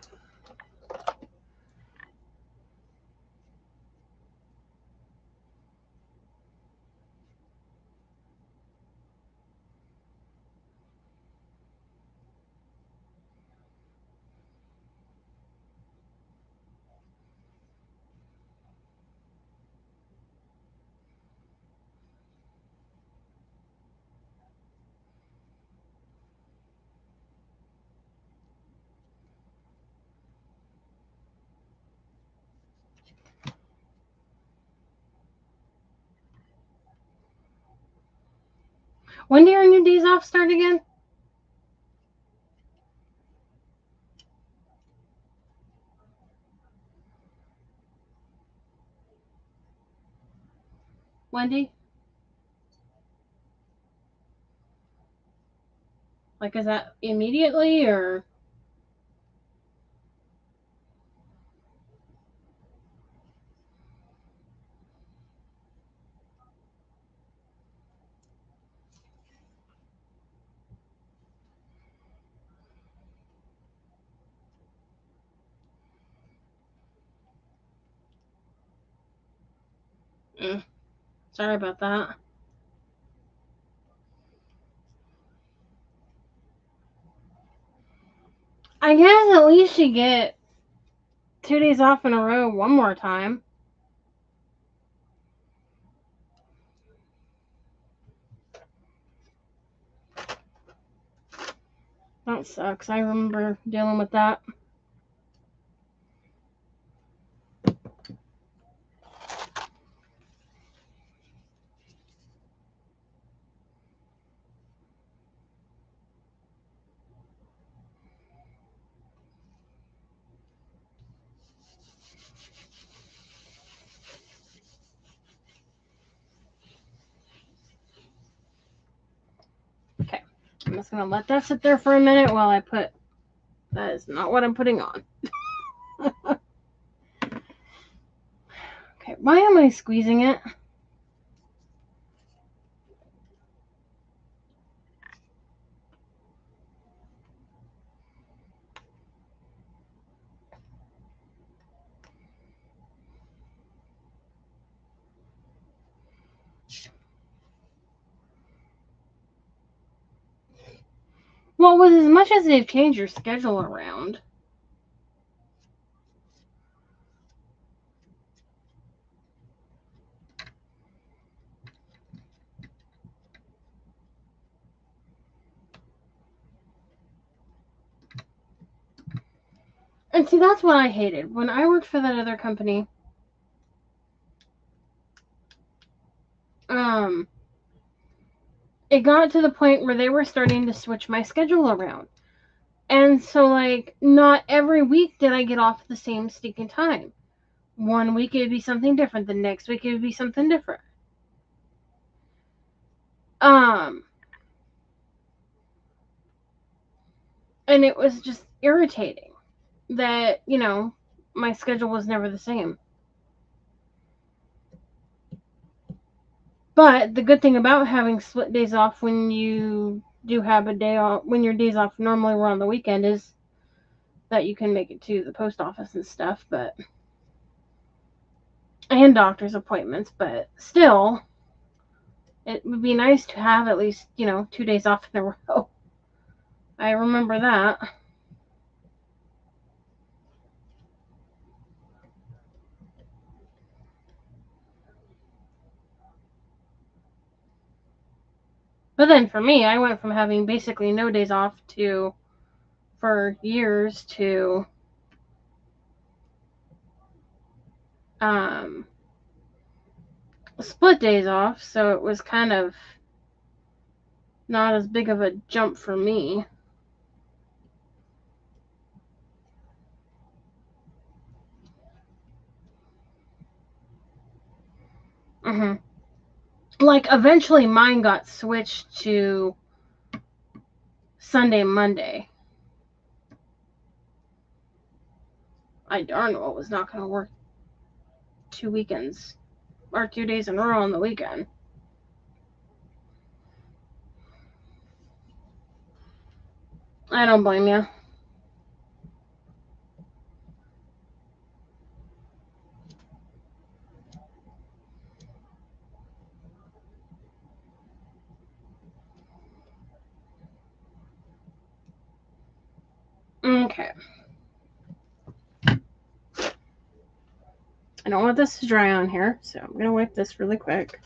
When do your new days off start again? Wendy? Like, is that immediately or? Sorry about that. I guess at least you get 2 days off in a row one more time. That sucks. I remember dealing with that. Okay. I'm just going to let that sit there for a minute while I put... That is not what I'm putting on. Okay. Why am I squeezing it? Well, with as much as they've changed your schedule around... And see, that's what I hated. When I worked for that other company, it got to the point where they were starting to switch my schedule around. And so, like, not every week did I get off at the same stinking time. One week it would be something different. The next week it would be something different. And it was just irritating that, my schedule was never the same. But the good thing about having split days off when you do have a day off, when your days off normally were on the weekend, is that you can make it to the post office and stuff, and doctor's appointments, but still, it would be nice to have at least, 2 days off in a row. I remember that. But then for me, I went from having basically no days off for years to split days off. So it was kind of not as big of a jump for me. Like, eventually mine got switched to Sunday, Monday. I darn well was not going to work 2 weekends or 2 days in a row on the weekend. I don't blame you. Okay. I don't want this to dry on here, so I'm going to wipe this really quick.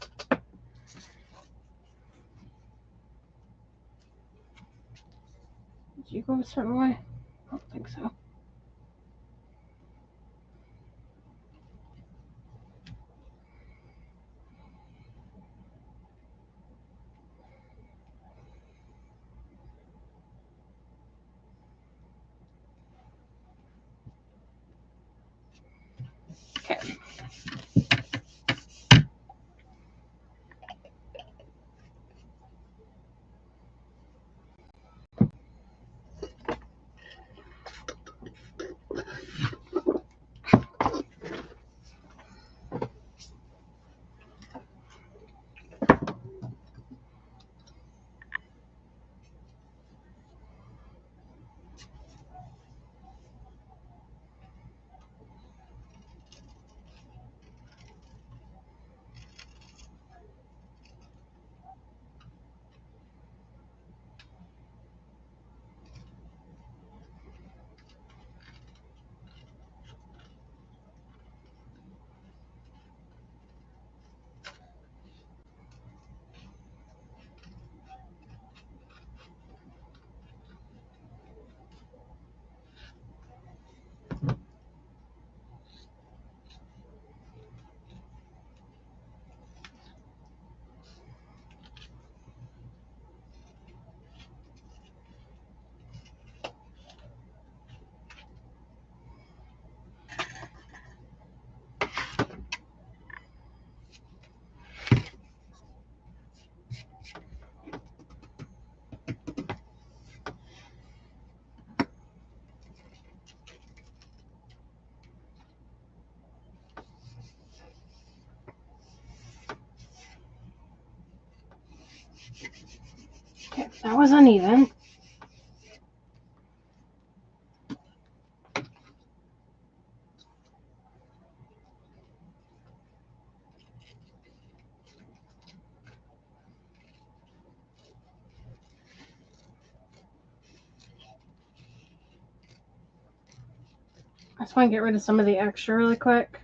Did you go a certain way? I don't think so. Okay. Okay, that was uneven. I just want to get rid of some of the extra really quick.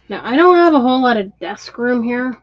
Now, I don't have a whole lot of desk room here.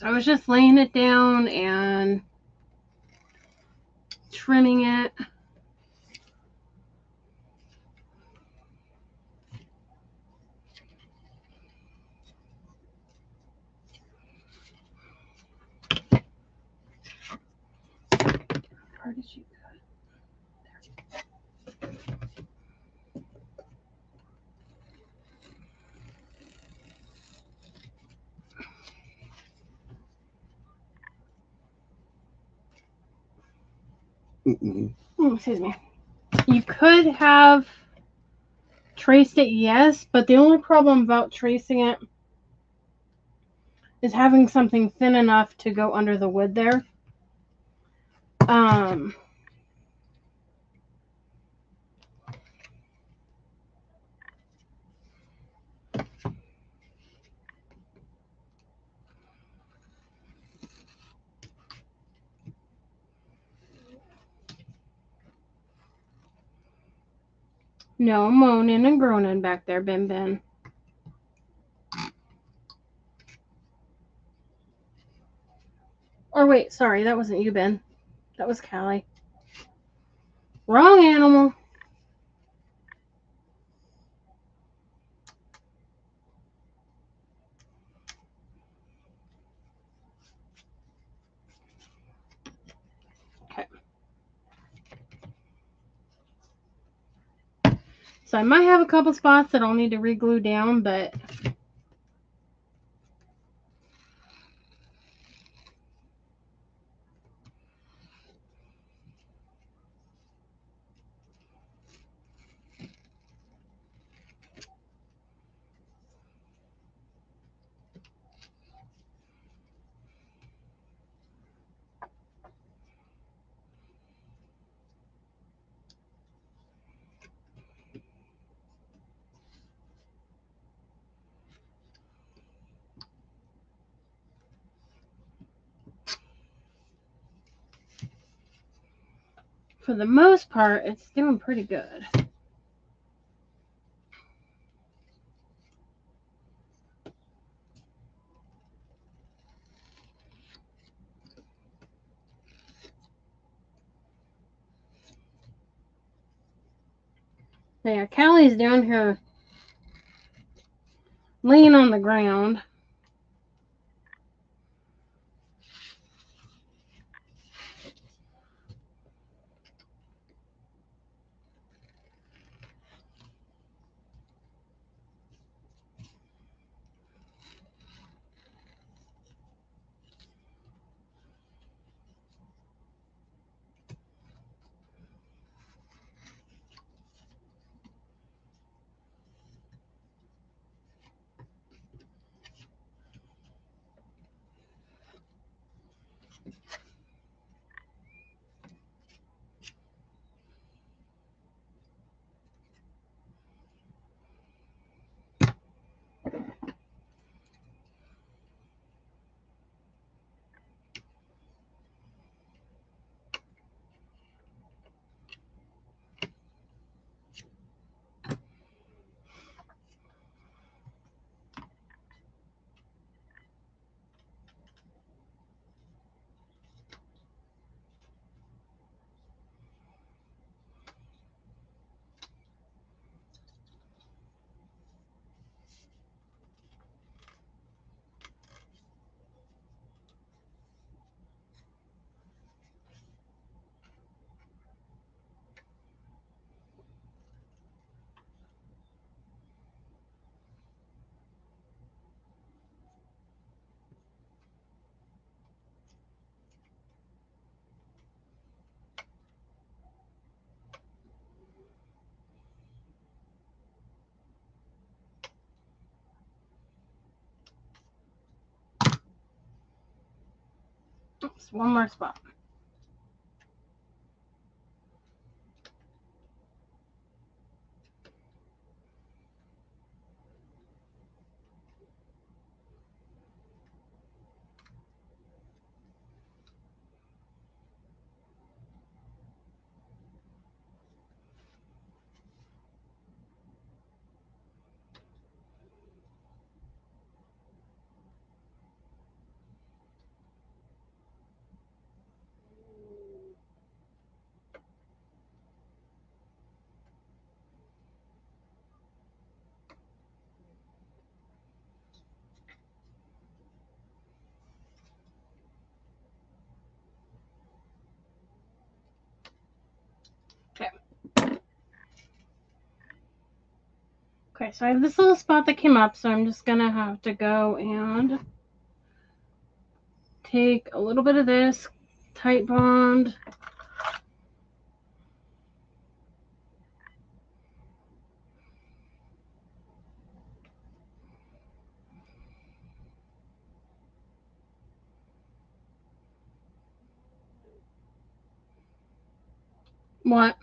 So I was just laying it down and trimming it. Where did you excuse me. You could have traced it, yes, but the only problem about tracing it is having something thin enough to go under the wood there. No moaning and groaning back there, Bin Bin. Or wait, sorry, that wasn't you, Ben. That was Callie. Wrong animal. Okay. So I might have a couple spots that I'll need to re-glue down, but for the most part, it's doing pretty good. Yeah, Callie's down here laying on the ground. Oops, one more spot. Okay, so I have this little spot that came up, so I'm just going to have to go and take a little bit of this tight bond. What?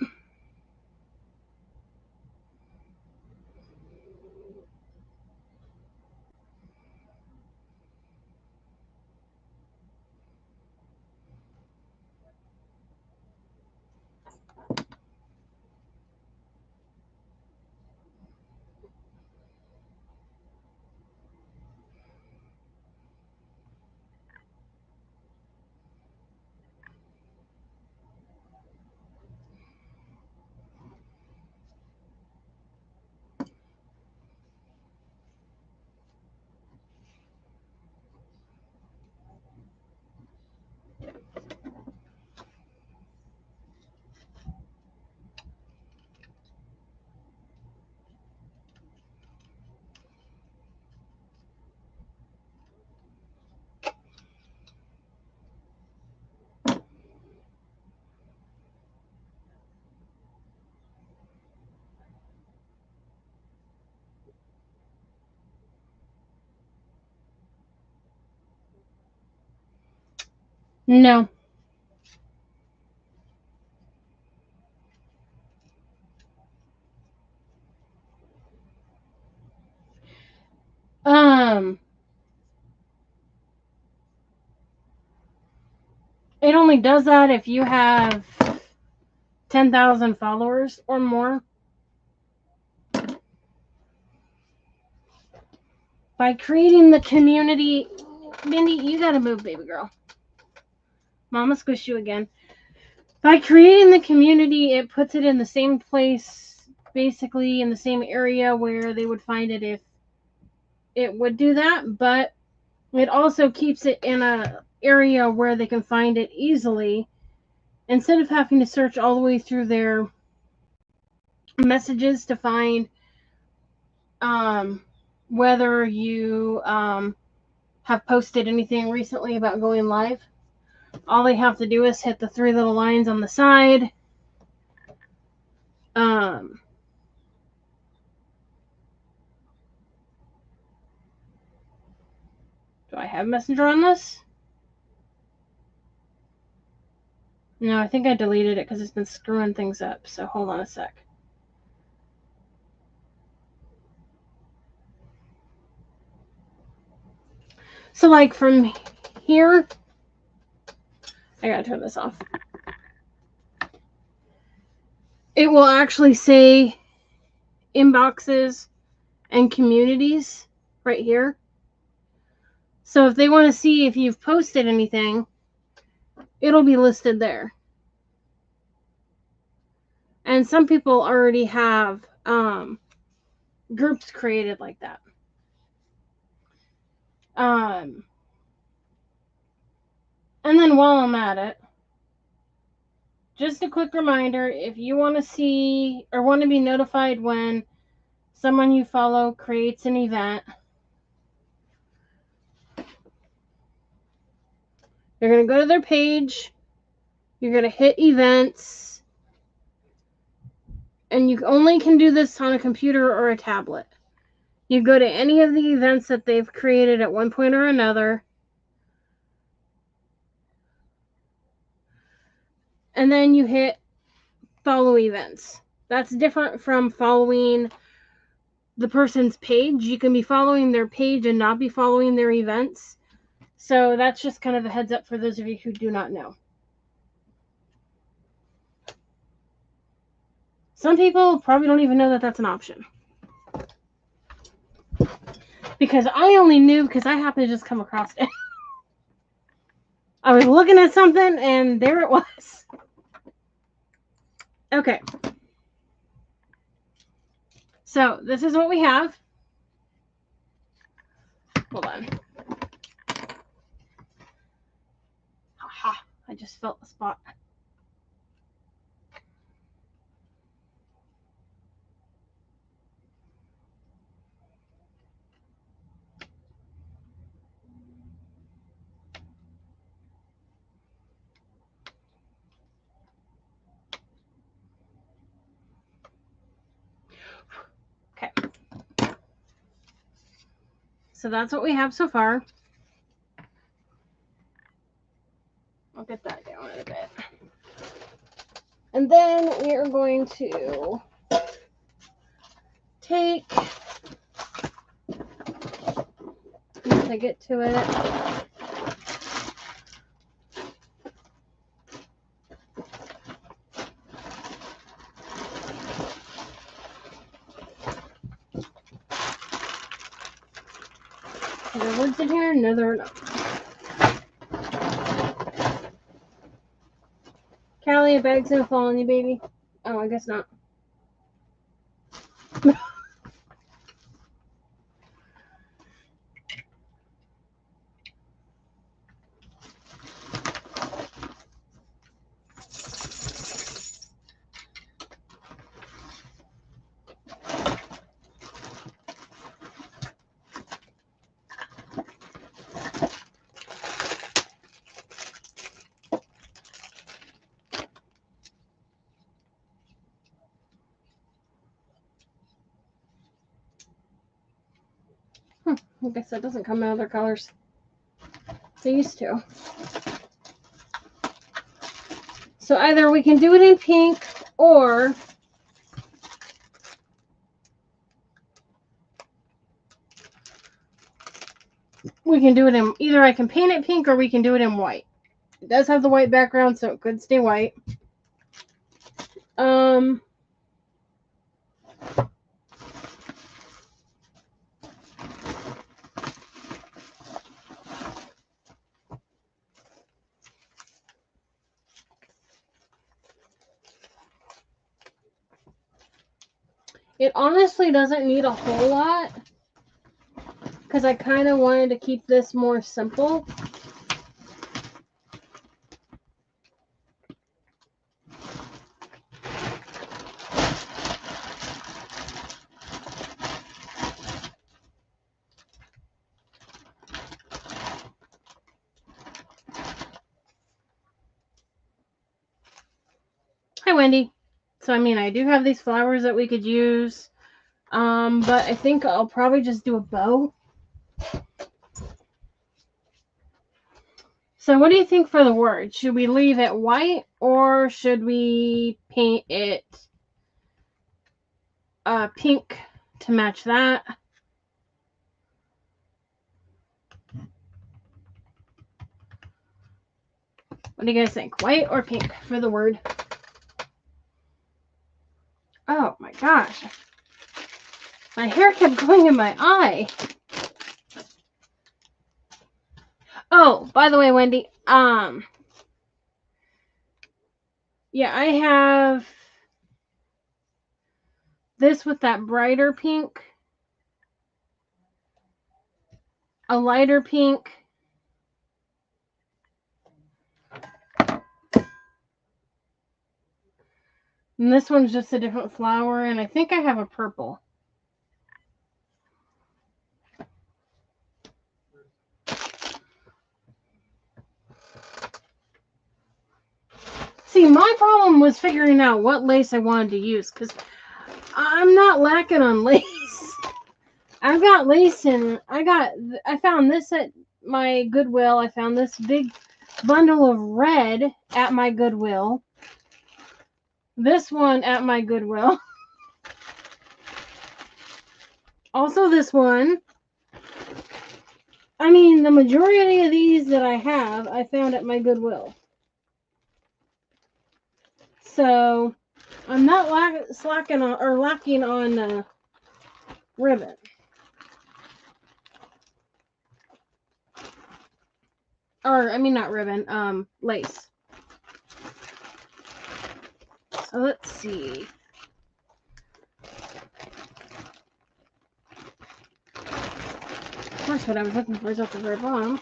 No. It only does that if you have 10,000 followers or more. By creating the community, Mindy, you gotta move, baby girl. Mama squished you again. By creating the community, it puts it in the same place, basically in the same area where they would find it if it would do that, but it also keeps it in a area where they can find it easily instead of having to search all the way through their messages to find whether you have posted anything recently about going live. All they have to do is hit the 3 little lines on the side. Do I have Messenger on this? No, I think I deleted it because it's been screwing things up. So hold on a sec. So like from here, I gotta turn this off. It will actually say inboxes and communities right here. So if they want to see if you've posted anything, it'll be listed there. And some people already have groups created like that. And then while I'm at it, just a quick reminder, if you want to see or want to be notified when someone you follow creates an event, you're going to go to their page, you're going to hit events, and you only can do this on a computer or a tablet. You go to any of the events that they've created at one point or another, and then you hit follow events. That's different from following the person's page. You can be following their page and not be following their events. So that's just kind of a heads up for those of you who do not know. Some people probably don't even know that that's an option. Because I only knew because I happened to just come across it. I was looking at something and there it was. Okay. So this is what we have. Hold on. Aha. I just felt the spot. So that's what we have so far. I'll get that down in a bit. And then we are going to take, once I get to it, are there words in here? No, there are not. Callie, a bag's gonna fall on you, baby. Oh, I guess not. I guess that doesn't come in other colors. They used to. So either we can do it in pink or we can do it in, either I can paint it pink or we can do it in white. It does have the white background, so it could stay white. It honestly doesn't need a whole lot because I kind of wanted to keep this more simple. Hi, Wendy. So, I mean, I do have these flowers that we could use, but I think I'll probably just do a bow. So what do you think for the word? Should we leave it white or should we paint it pink to match that? What do you guys think? White or pink for the word? Oh my gosh. My hair kept going in my eye. Oh, by the way, Wendy, yeah, I have this with that brighter pink, a lighter pink, and this one's just a different flower, and I think I have a purple. See, my problem was figuring out what lace I wanted to use, because I'm not lacking on lace. I've got lace and I found this at my Goodwill. I found this big bundle of red at my Goodwill. This one at my Goodwill. Also this one. I mean, the majority of these that I have, I found at my Goodwill. So, I'm not lacking on ribbon. Or, I mean, not ribbon, lace. So, let's see. Of course, what I was looking for is at the very bottom.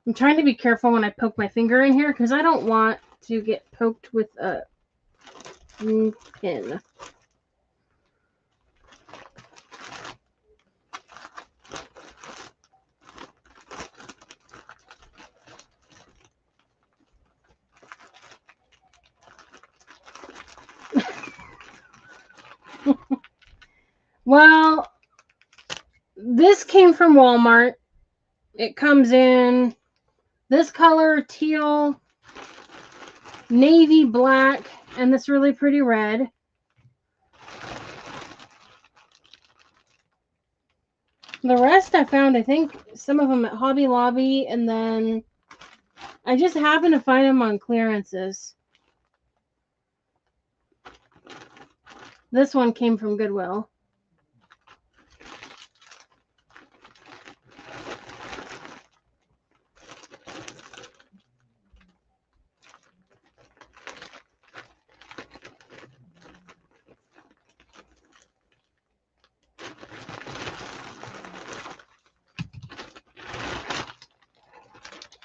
I'm trying to be careful when I poke my finger in here because I don't want to get poked with a pin. Well, this came from Walmart. It comes in this color, teal, navy black, and this really pretty red. The rest I found, I think, some of them at Hobby Lobby, and then I just happened to find them on clearances. This one came from Goodwill.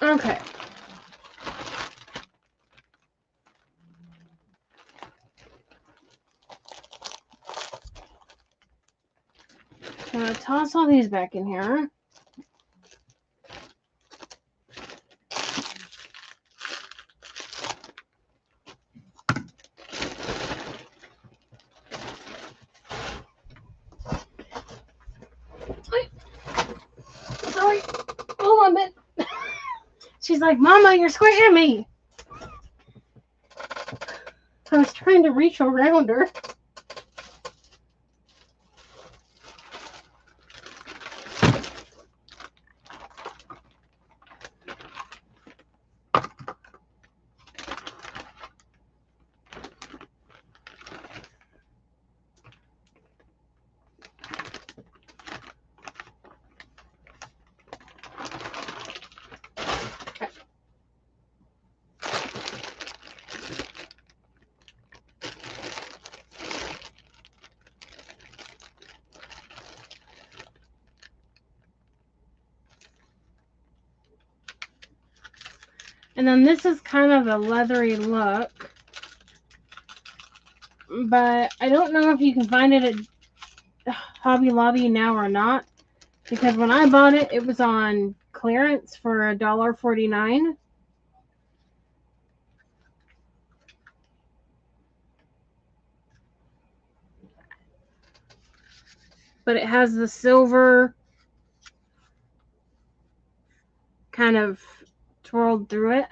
Okay. I'm going to toss all these back in here. Sorry. Hold on a bit. She's like, Mama, you're squishing me. I was trying to reach around her. And then this is kind of a leathery look. But I don't know if you can find it at Hobby Lobby now or not. Because when I bought it, it was on clearance for $1.49. But it has the silver kind of twirled through it.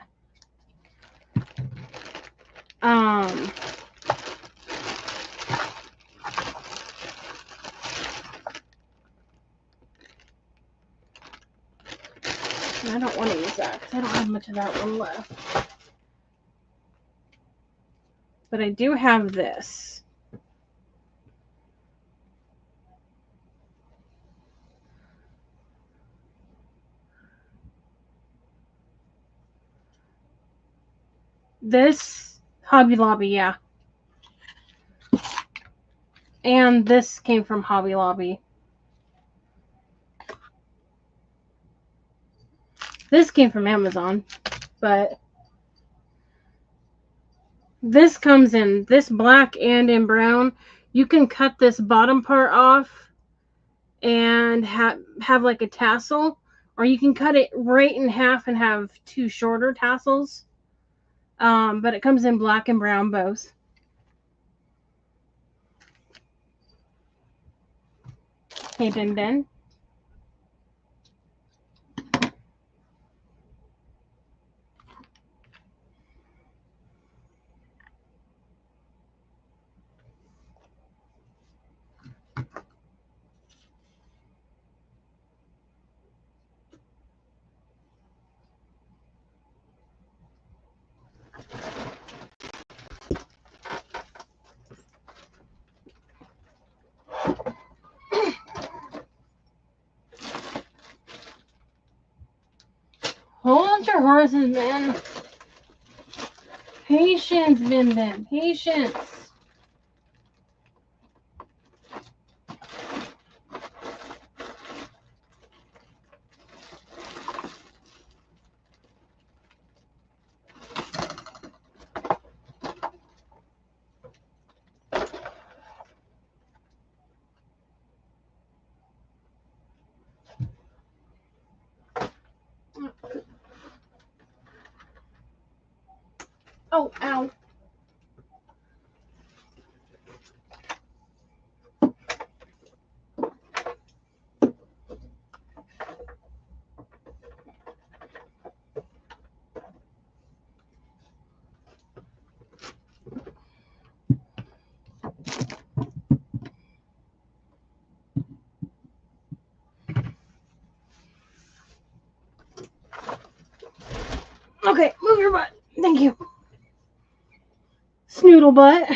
I don't want to use that because I don't have much of that one left. But I do have this. This Hobby Lobby, yeah. And this came from Hobby Lobby. This came from Amazon, but this comes in this black and in brown. You can cut this bottom part off and have like a tassel, or you can cut it right in half and have two shorter tassels. But it comes in black and brown both. Hey, Ben Ben. Hold your horses, man. Patience, Ben Ben. Patience. Oh, ow. Okay, move your butt. Thank you. Snoodle butt.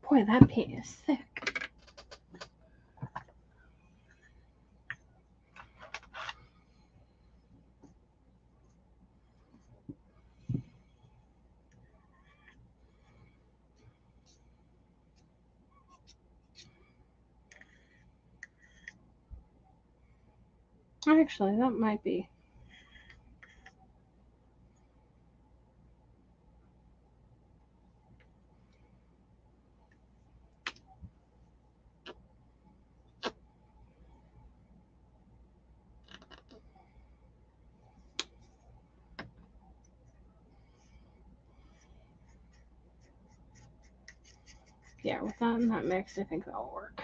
Boy, that paint is thick. Actually, that might be. Yeah, with that and that mix, I think that'll work.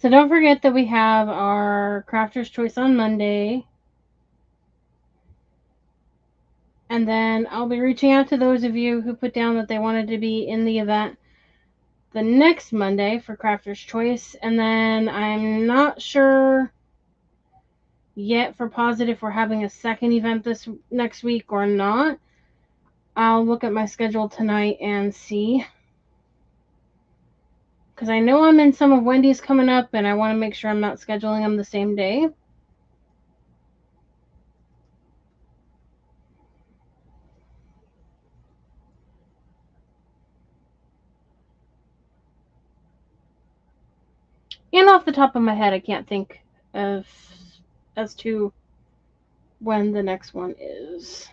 So don't forget that we have our Crafter's Choice on Monday. And then I'll be reaching out to those of you who put down that they wanted to be in the event the next Monday for Crafter's Choice. And then I'm not sure yet for positive if we're having a second event this next week or not. I'll look at my schedule tonight and see. Because I know I'm in some of Wendy's coming up, and I want to make sure I'm not scheduling them the same day. And off the top of my head, I can't think of as to when the next one is.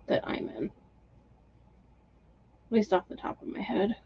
That I'm in. At least off the top of my head.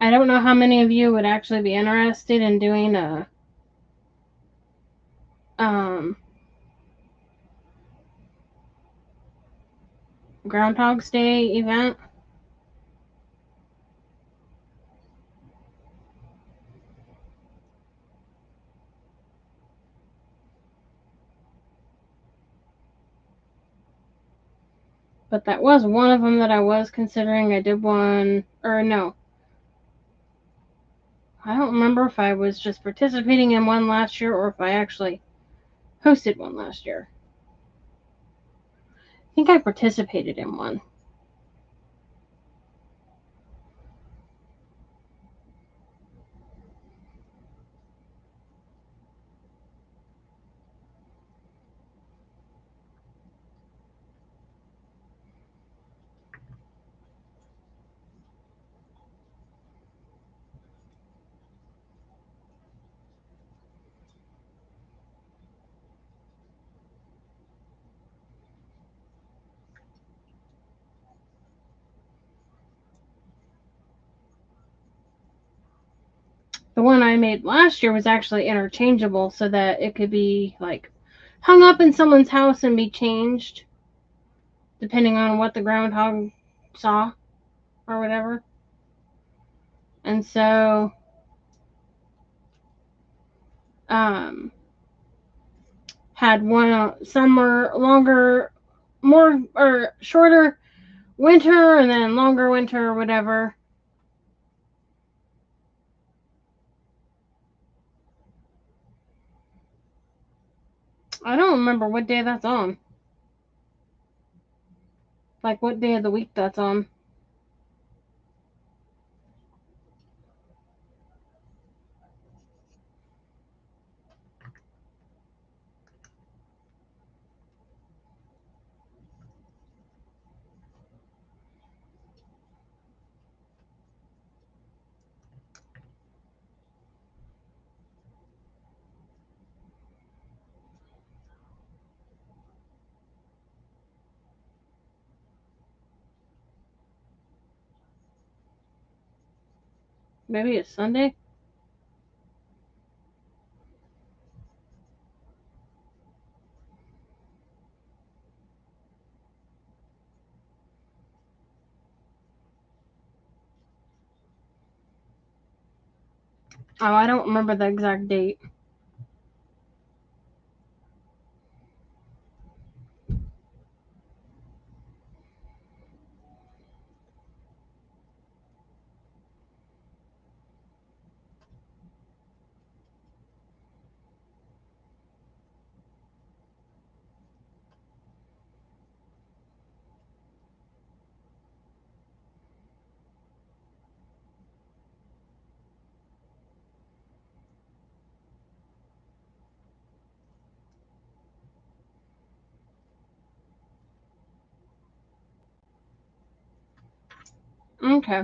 I don't know how many of you would actually be interested in doing a Groundhog's Day event. But that was one of them that I was considering. I did one, or no. I don't remember if I was just participating in one last year or if I actually hosted one last year. I think I participated in one. The one I made last year was actually interchangeable so that it could be like hung up in someone's house and be changed depending on what the groundhog saw or whatever. And so Had one summer, longer, more or shorter winter, and then longer winter or whatever. I don't remember what day that's on. Like what day of the week that's on. Maybe it's Sunday. Oh, I don't remember the exact date. Okay.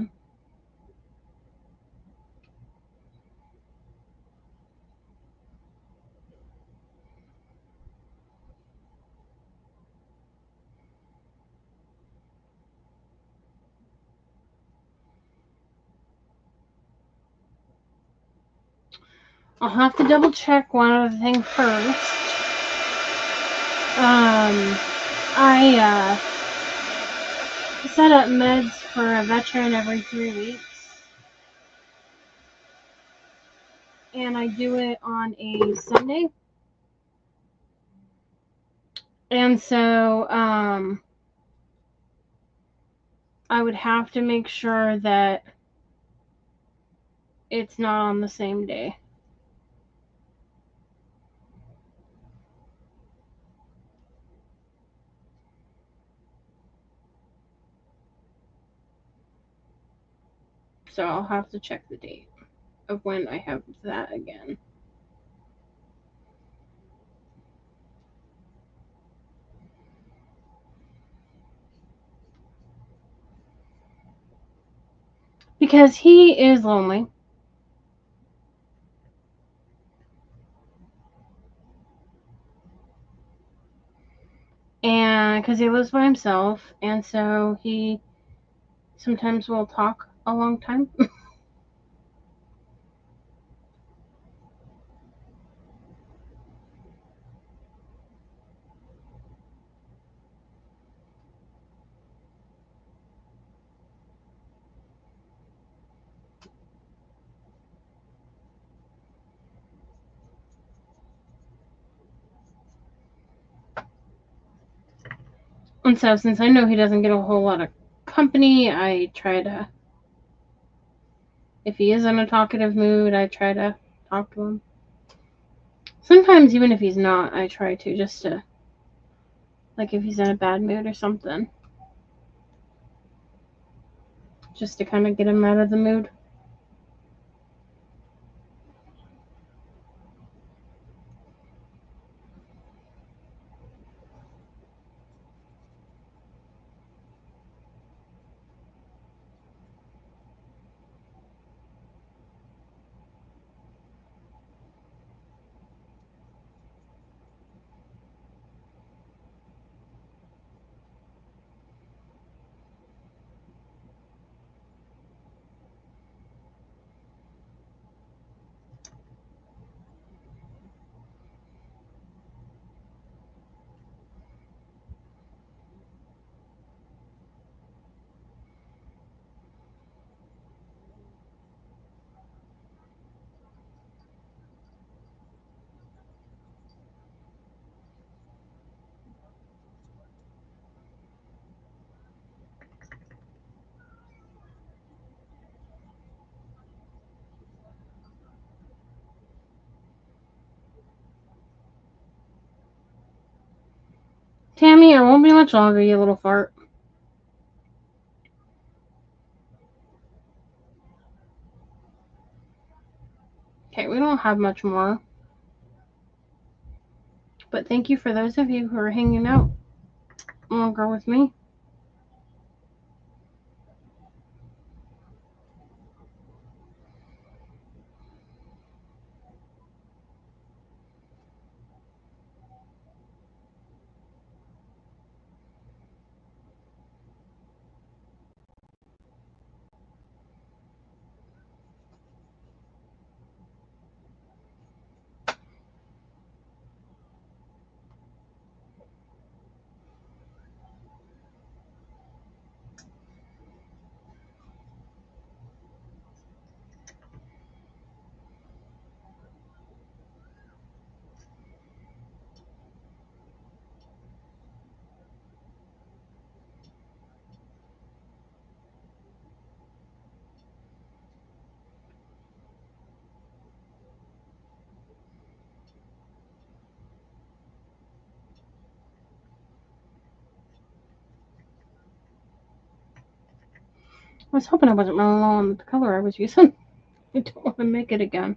I'll have to double check one other thing first. I set up meds for a veteran every 3 weeks. And I do it on a Sunday. And so I would have to make sure that it's not on the same day. So I'll have to check the date of when I have that again. Because he is lonely. And because he lives by himself, and so he sometimes will talk a long time. And so since I know he doesn't get a whole lot of company, I try to, if he is in a talkative mood, I try to talk to him. Sometimes even if he's not, I try to, just to, like if he's in a bad mood or something, just to kind of get him out of the mood. Tammy, it won't be much longer, you little fart. Okay, we don't have much more. But thank you for those of you who are hanging out longer with me. I was hoping I wasn't running low on the color I was using. I don't want to make it again.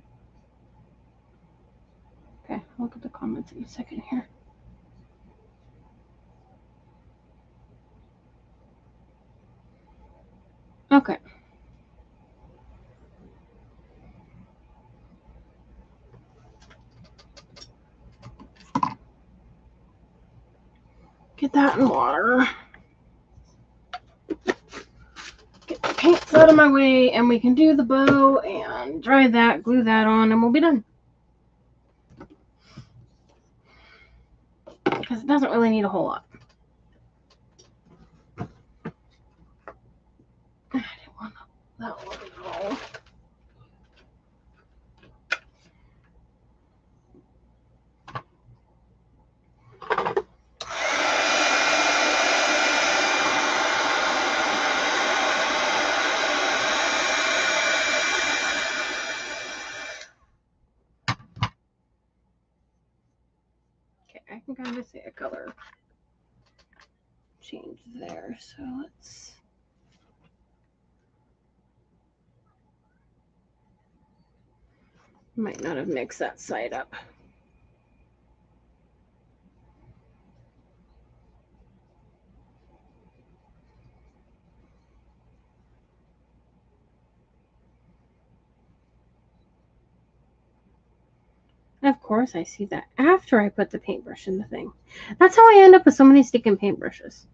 Okay, I'll look at the comments in a second here. Okay. Get that in water. Get the paints out of my way, and we can do the bow and dry that, glue that on, and we'll be done. Because it doesn't really need a whole lot. I didn't want that one at all. I can kind of see a color change there, so let's might not have mixed that side up. And of course, I see that after I put the paintbrush in the thing. That's how I end up with so many sticking paintbrushes.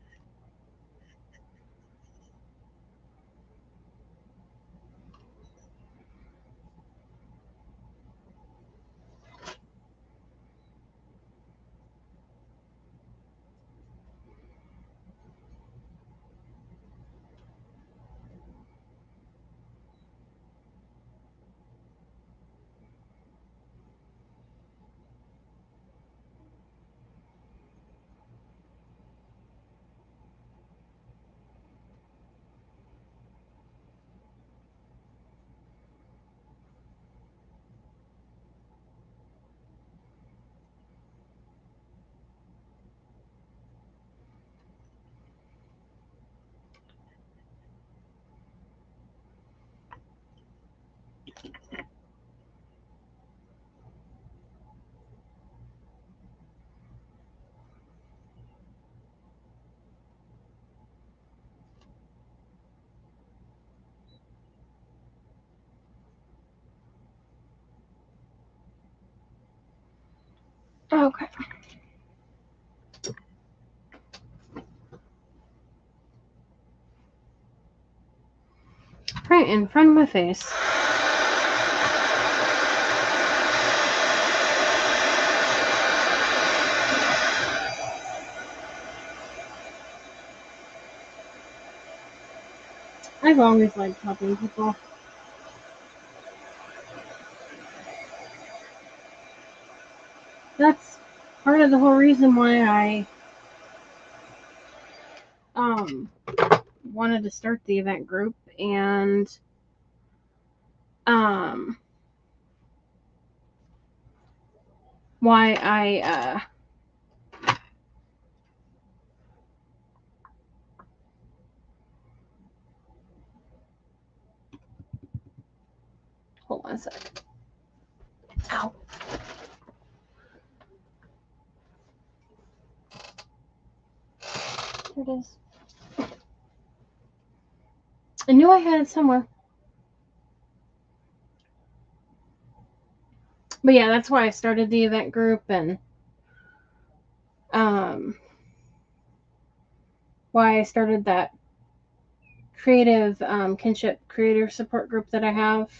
Okay. Right in front of my face. I've always liked helping people. That's part of the whole reason why I wanted to start the event group, and why I a sec. Ow. Here it is. I knew I had it somewhere. But yeah, that's why I started the event group, and why I started that creative kinship creator support group that I have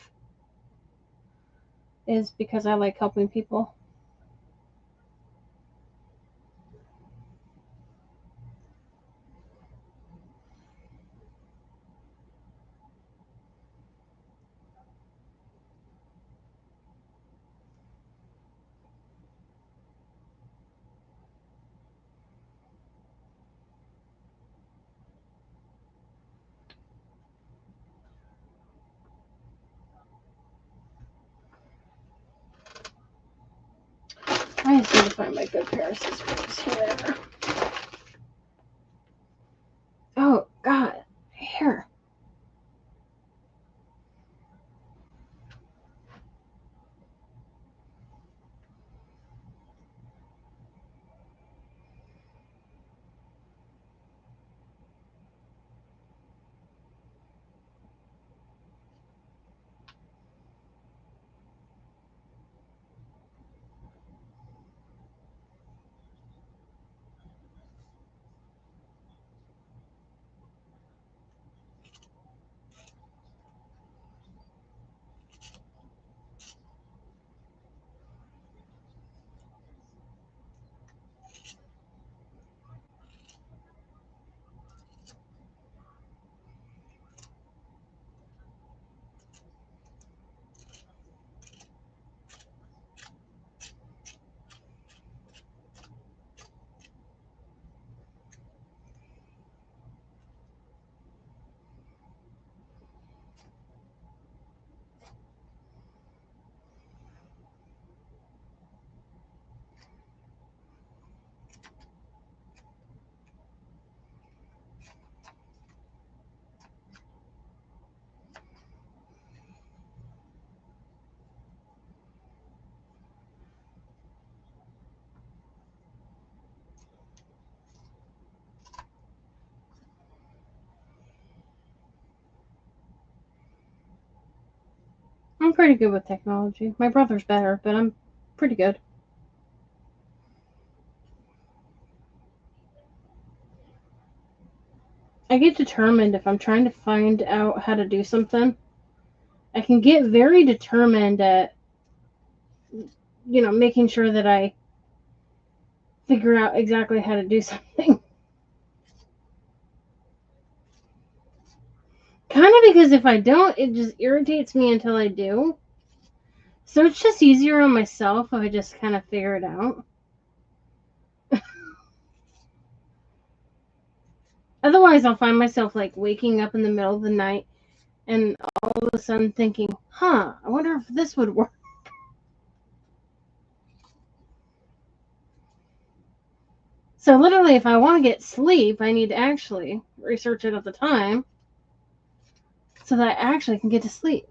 is because I like helping people. I just need to find my good pair of scissors here. Oh, God. Here. I'm pretty good with technology. My brother's better, but I'm pretty good. I get determined if I'm trying to find out how to do something. I can get very determined at, making sure that I figure out exactly how to do something. Kind of because if I don't, it just irritates me until I do. So it's just easier on myself if I just kind of figure it out. Otherwise, I'll find myself like waking up in the middle of the night and all of a sudden thinking, I wonder if this would work. So literally, if I want to get sleep, I need to actually research it at the time so that I actually can get to sleep.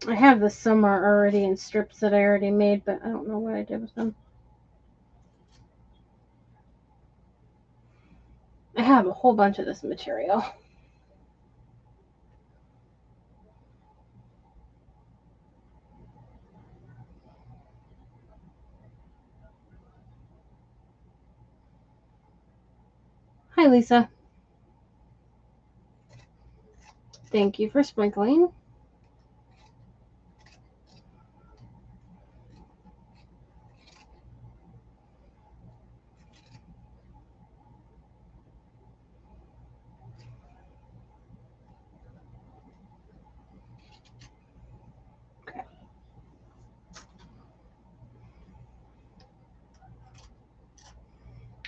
I have the somewhere already in strips that I already made, but I don't know what I did with them. have a whole bunch of this material. Hi, Lisa. Thank you for sprinkling. Okay.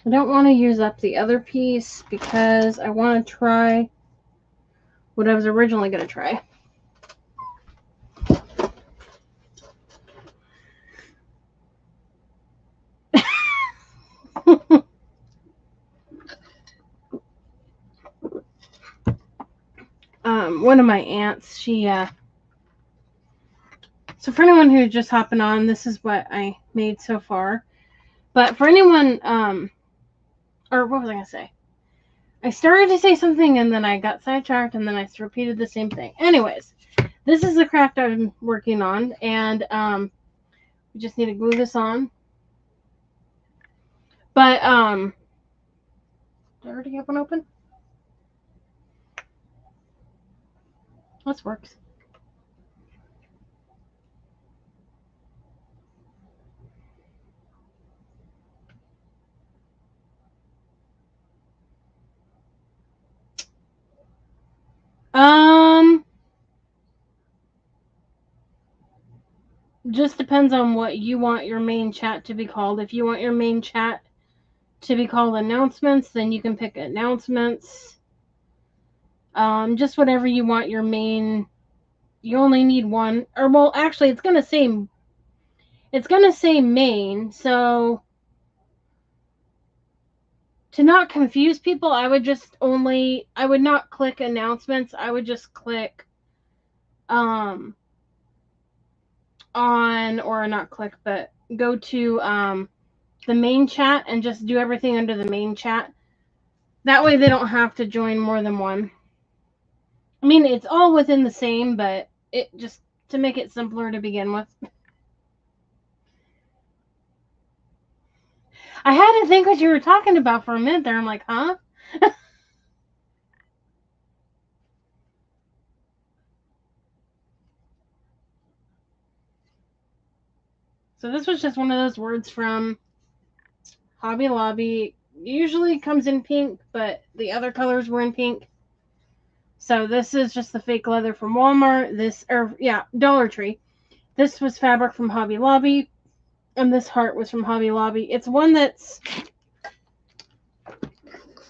I don't want to use up the other piece because I want to try what I was originally going to try. One of my aunts, so for anyone who's just hopping on, this is what I made so far. But for anyone, or what was I going to say? I started to say something and then I got sidetracked and then I repeated the same thing. Anyways, this is the craft I'm working on, and we just need to glue this on. But did I already have one open? This works. Just depends on what you want your main chat to be called. If you want your main chat to be called announcements, then you can pick announcements. Just whatever you want your main. You only need one, or well, actually, it's gonna say main. So to not confuse people, I would not click announcements. I would just click on, or not click, but go to the main chat and just do everything under the main chat. That way they don't have to join more than one. I mean, it's all within the same, but it just to make it simpler to begin with. I had to think what you were talking about for a minute there. I'm like, huh? So this was just one of those words from Hobby Lobby. Usually comes in pink, but the other colors were in pink. So this is just the fake leather from Walmart. Dollar Tree. This was fabric from Hobby Lobby. And this heart was from Hobby Lobby. It's one that's...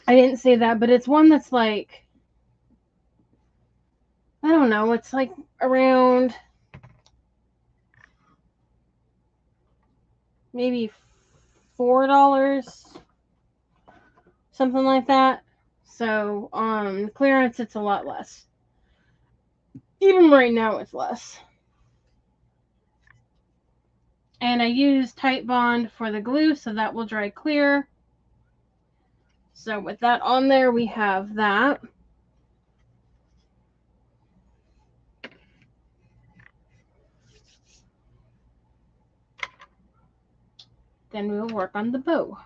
I didn't say that, but it's one that's like... I don't know. It's like around... maybe $4. Something like that. So on clearance, it's a lot less. Even right now, it's less. And I use Tight Bond for the glue, so that will dry clear. So with that on there, we have that. Then we will work on the bow.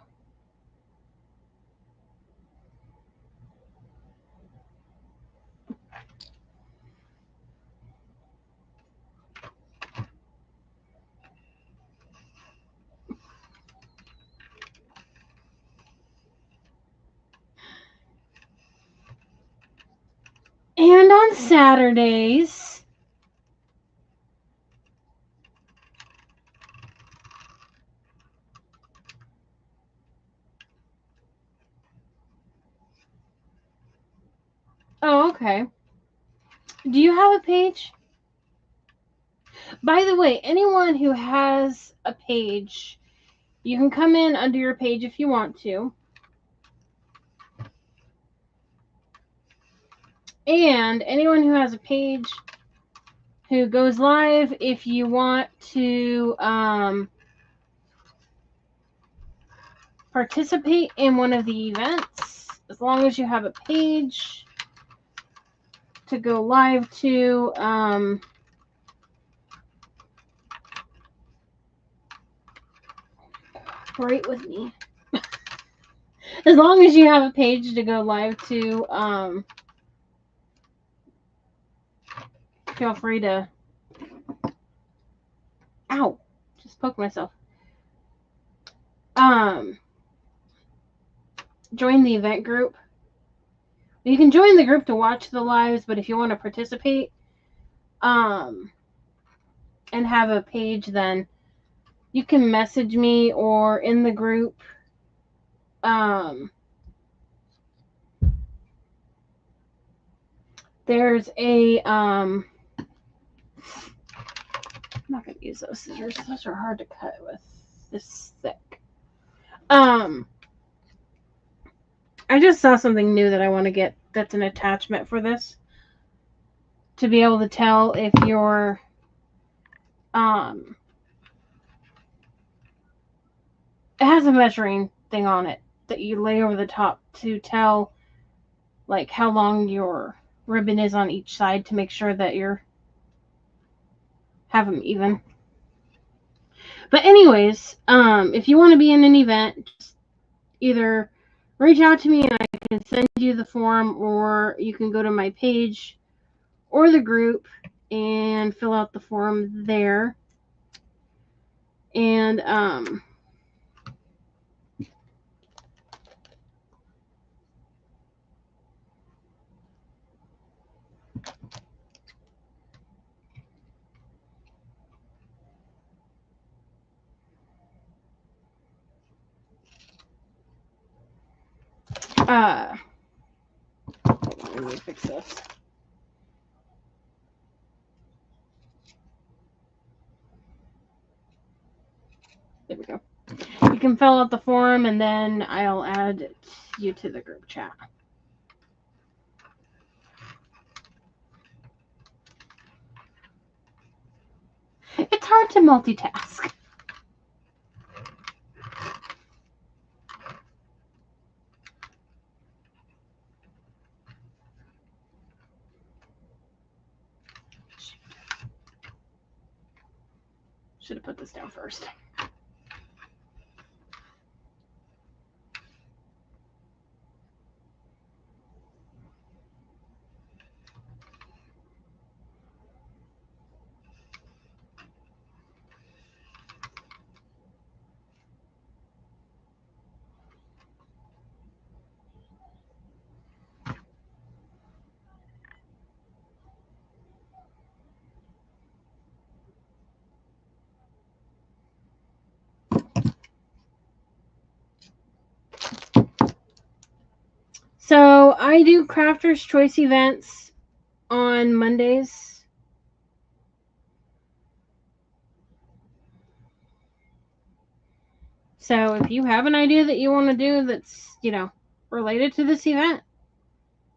And on Saturdays, oh, okay. Do you have a page? By the way, anyone who has a page, you can come in under your page if you want to. And anyone who has a page who goes live, if you want to participate in one of the events, as long as you have a page to go live to. Right with me. As long as you have a page to go live to, feel free to. Ow! Just poke myself. Join the event group. You can join the group to watch the lives, but if you want to participate, and have a page, then you can message me or in the group. There's a I'm not gonna use those scissors. Those are hard to cut with. This thick. I just saw something new that I want to get. That's an attachment for this, to be able to tell if you're it has a measuring thing on it that you lay over the top to tell like how long your ribbon is on each side, to make sure that you're have them even. But anyways, if you want to be in an event, just either reach out to me and I can send you the form, or you can go to my page or the group and fill out the form there. And let me fix this. There we go. You can fill out the form and then I'll add you to the group chat. It's hard to multitask. Should have put this down first. So I do Crafters Choice events on Mondays. So if you have an idea that you want to do that's, related to this event,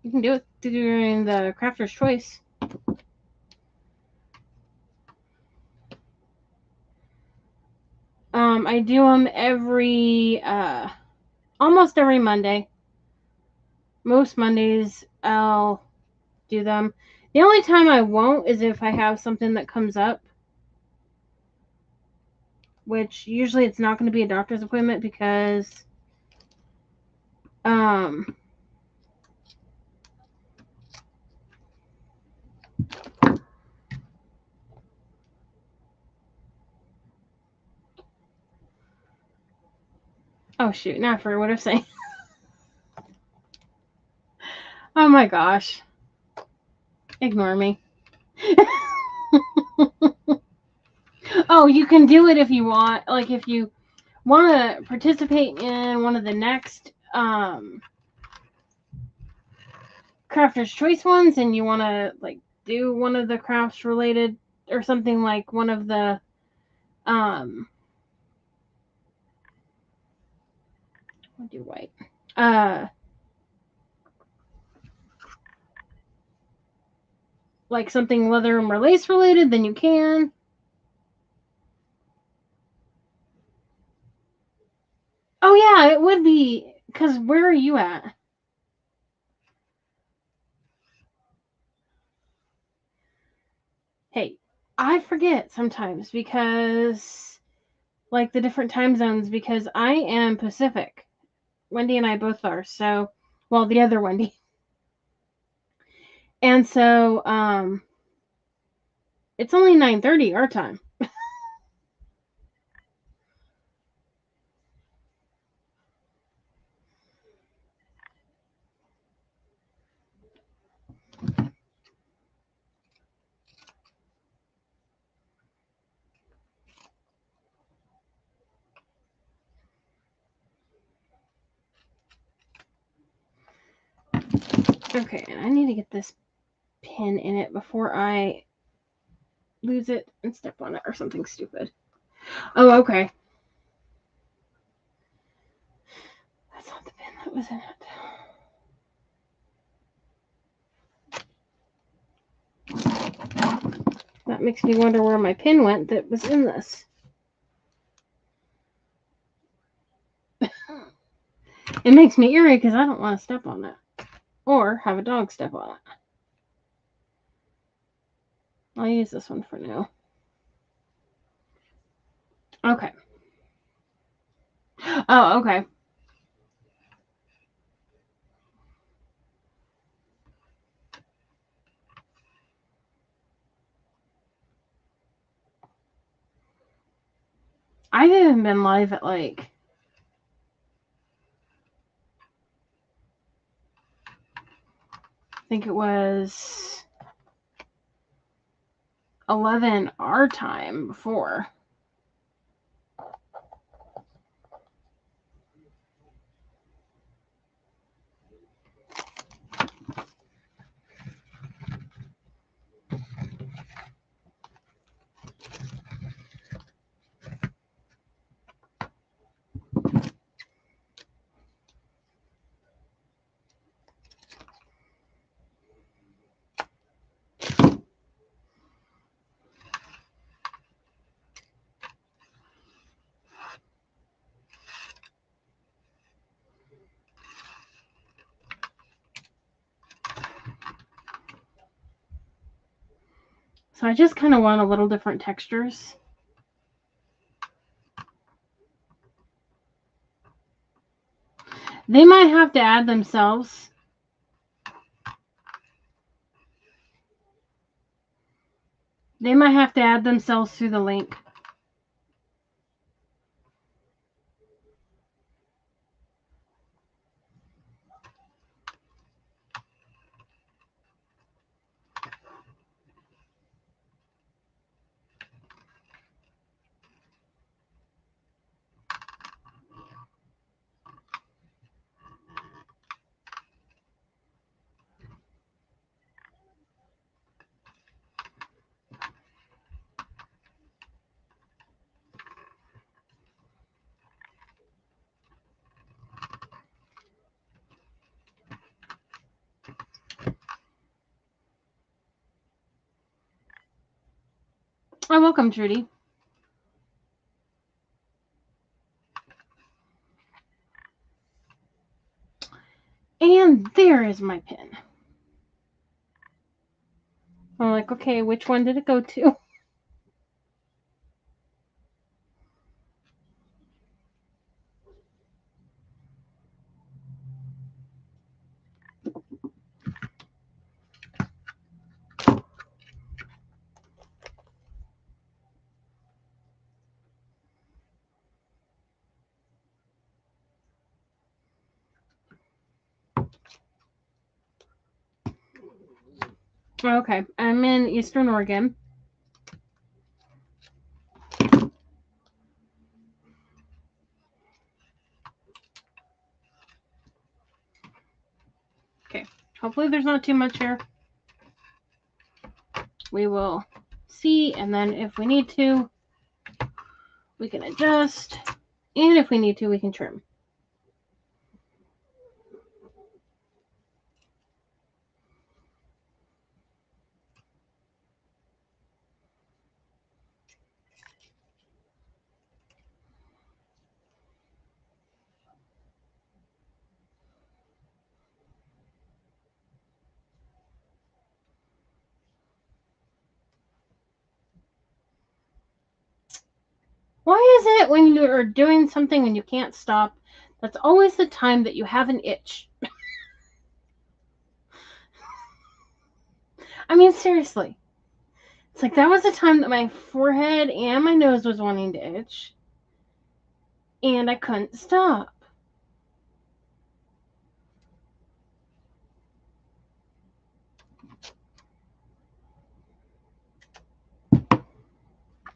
you can do it during the Crafters Choice. I do them almost every Monday. Most Mondays I'll do them. The only time I won't is if I have something that comes up, which usually it's not going to be a doctor's appointment because oh shoot, now I forgot what I was saying. Oh my gosh. Ignore me. Oh, you can do it if you want. Like if you want to participate in one of the next Crafter's Choice ones, and you want to like do one of the crafts related or something, like one of the I'll do white. Like something leather and lace related, then you can. Oh yeah, it would be, because where are you at? Hey, I forget sometimes because, like, the different time zones, because I am Pacific. Wendy and I both are. So, well, the other Wendy. And so, it's only 9:30 our time. Okay, and I need to get this pin in it before I lose it and step on it or something stupid. Oh, okay. That's not the pin that was in it. That makes me wonder where my pin went that was in this. It makes me eerie because I don't want to step on it or have a dog step on it. I'll use this one for now. Okay. Oh, okay. I haven't been live at like I think it was 11 our time before. So I just kind of want a little different textures. They might have to add themselves. They might have to add themselves through the link. Oh, welcome, Trudy. And there is my pin. I'm like, okay, which one did it go to? Okay, I'm in Eastern Oregon. Okay, hopefully there's not too much here. We will see, and then if we need to, we can adjust, and if we need to, we can trim. is it when you're doing something and you can't stop? That's always the time that you have an itch. I mean, seriously. It's like that was the time that my forehead and my nose was wanting to itch. And I couldn't stop.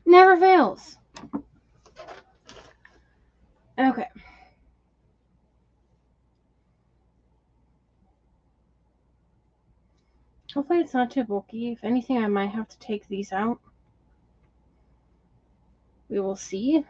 Never fails. Okay. Hopefully it's not too bulky. If anything, I might have to take these out. We will see.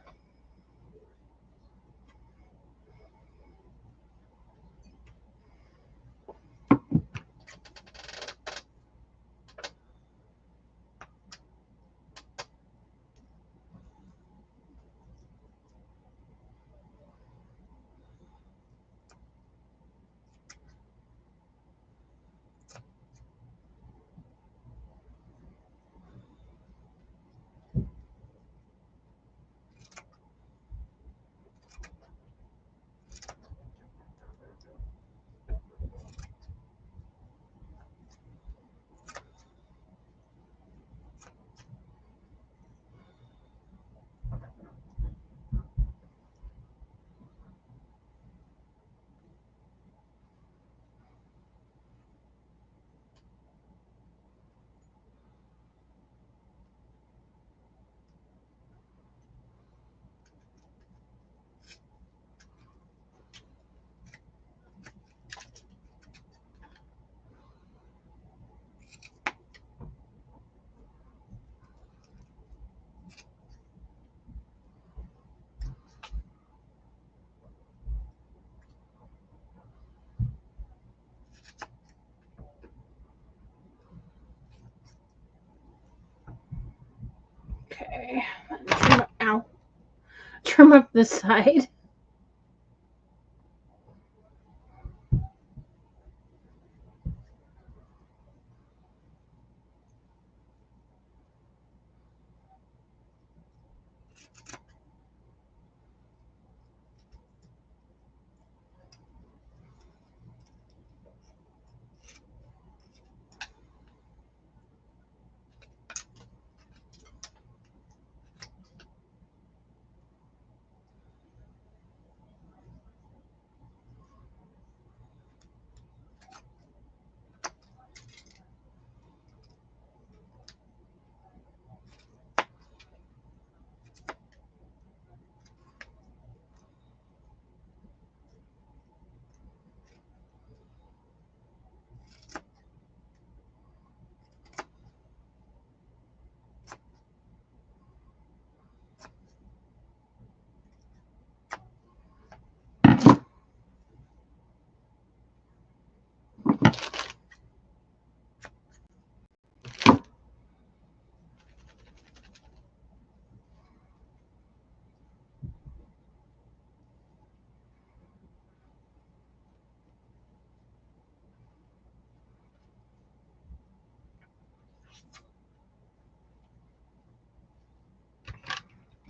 Okay. Trim up this side.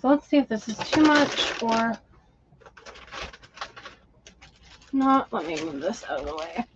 So let's see if this is too much or not. Let me move this out of the way.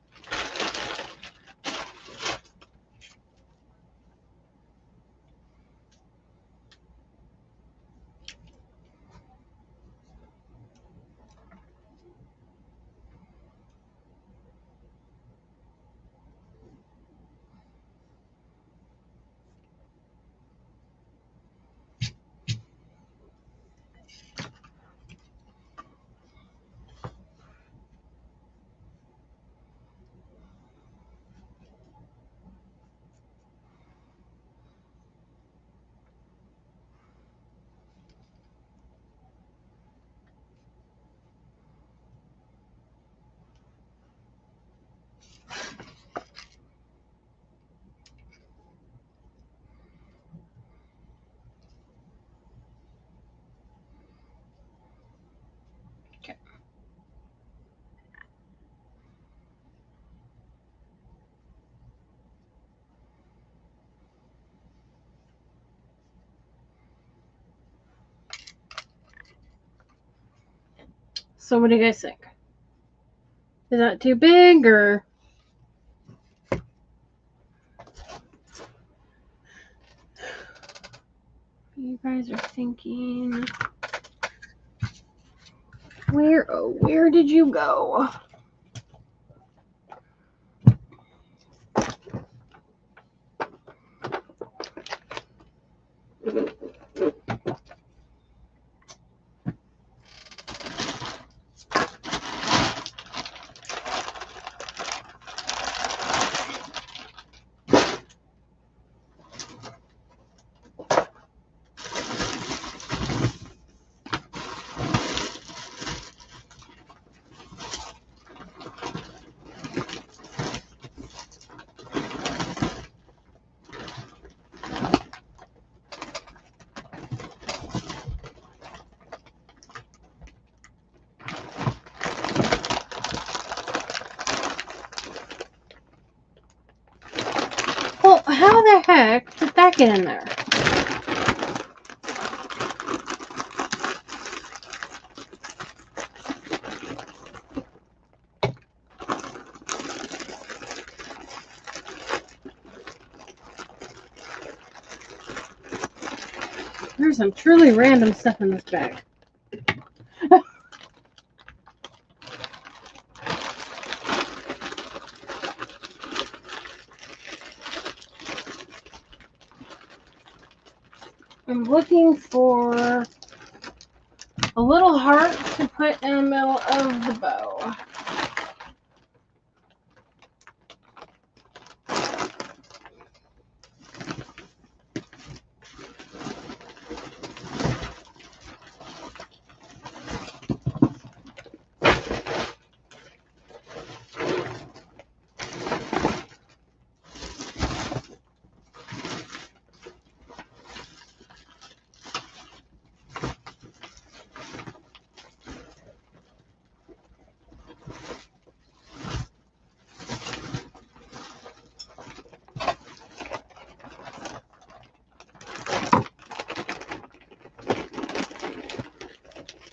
So what do you guys think? Is that too big, or? You guys are thinking, where did you go? Well, how the heck did that get in there? There's some truly random stuff in this bag. I'm looking for a little heart to put in the middle of the bow.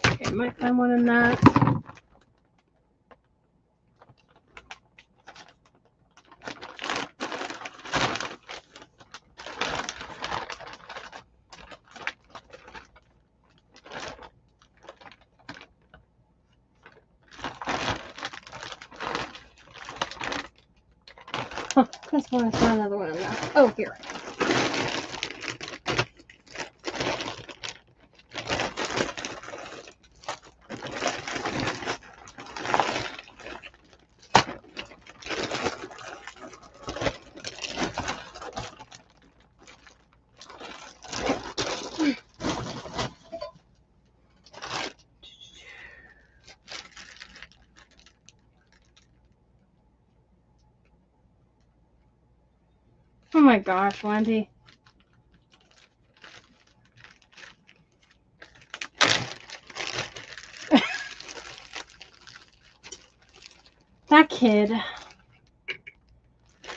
Okay, might find one in that. Huh, that's why I saw another one in there. Oh, here. Oh my gosh, Wendy. That kid.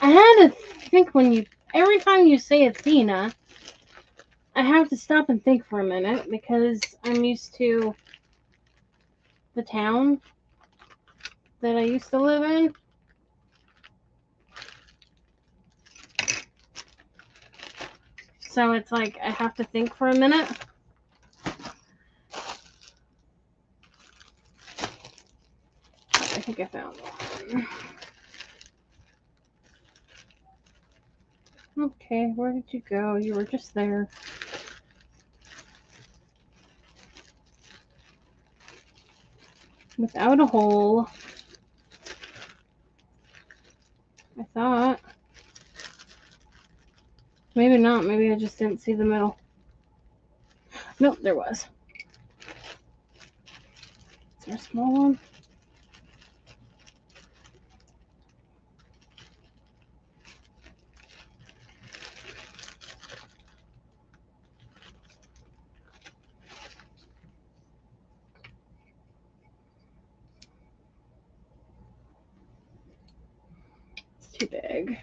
I had to think every time you say Athena, I have to stop and think for a minute because I'm used to the town that I used to live in. So it's like I have to think for a minute. I think I found one. Okay, where did you go? You were just there. Without a hole. I thought. Maybe not. Maybe I just didn't see the middle. Nope, there was. Is there a small one? It's too big.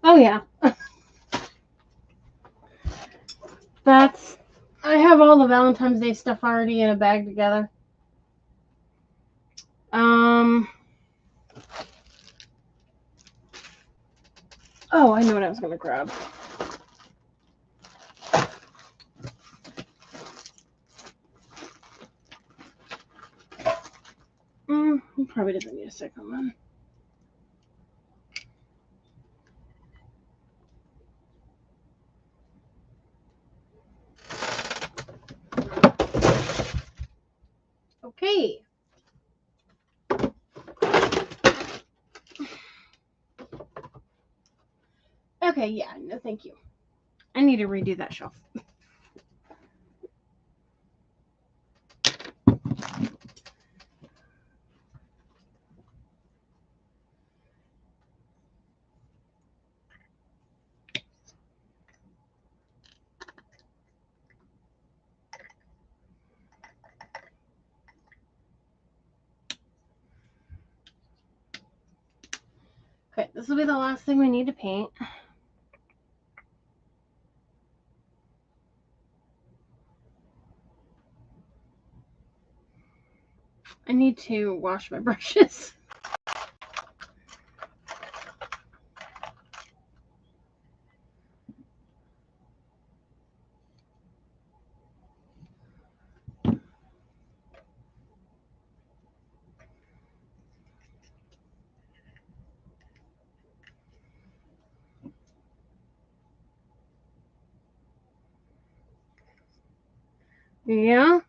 Oh, yeah. all the Valentine's Day stuff already in a bag together. Oh, I know what I was going to grab. He probably doesn't need a second one. Okay. Okay, yeah, no thank you. I need to redo that shelf. Okay, this will be the last thing we need to paint. I need to wash my brushes. Yeah.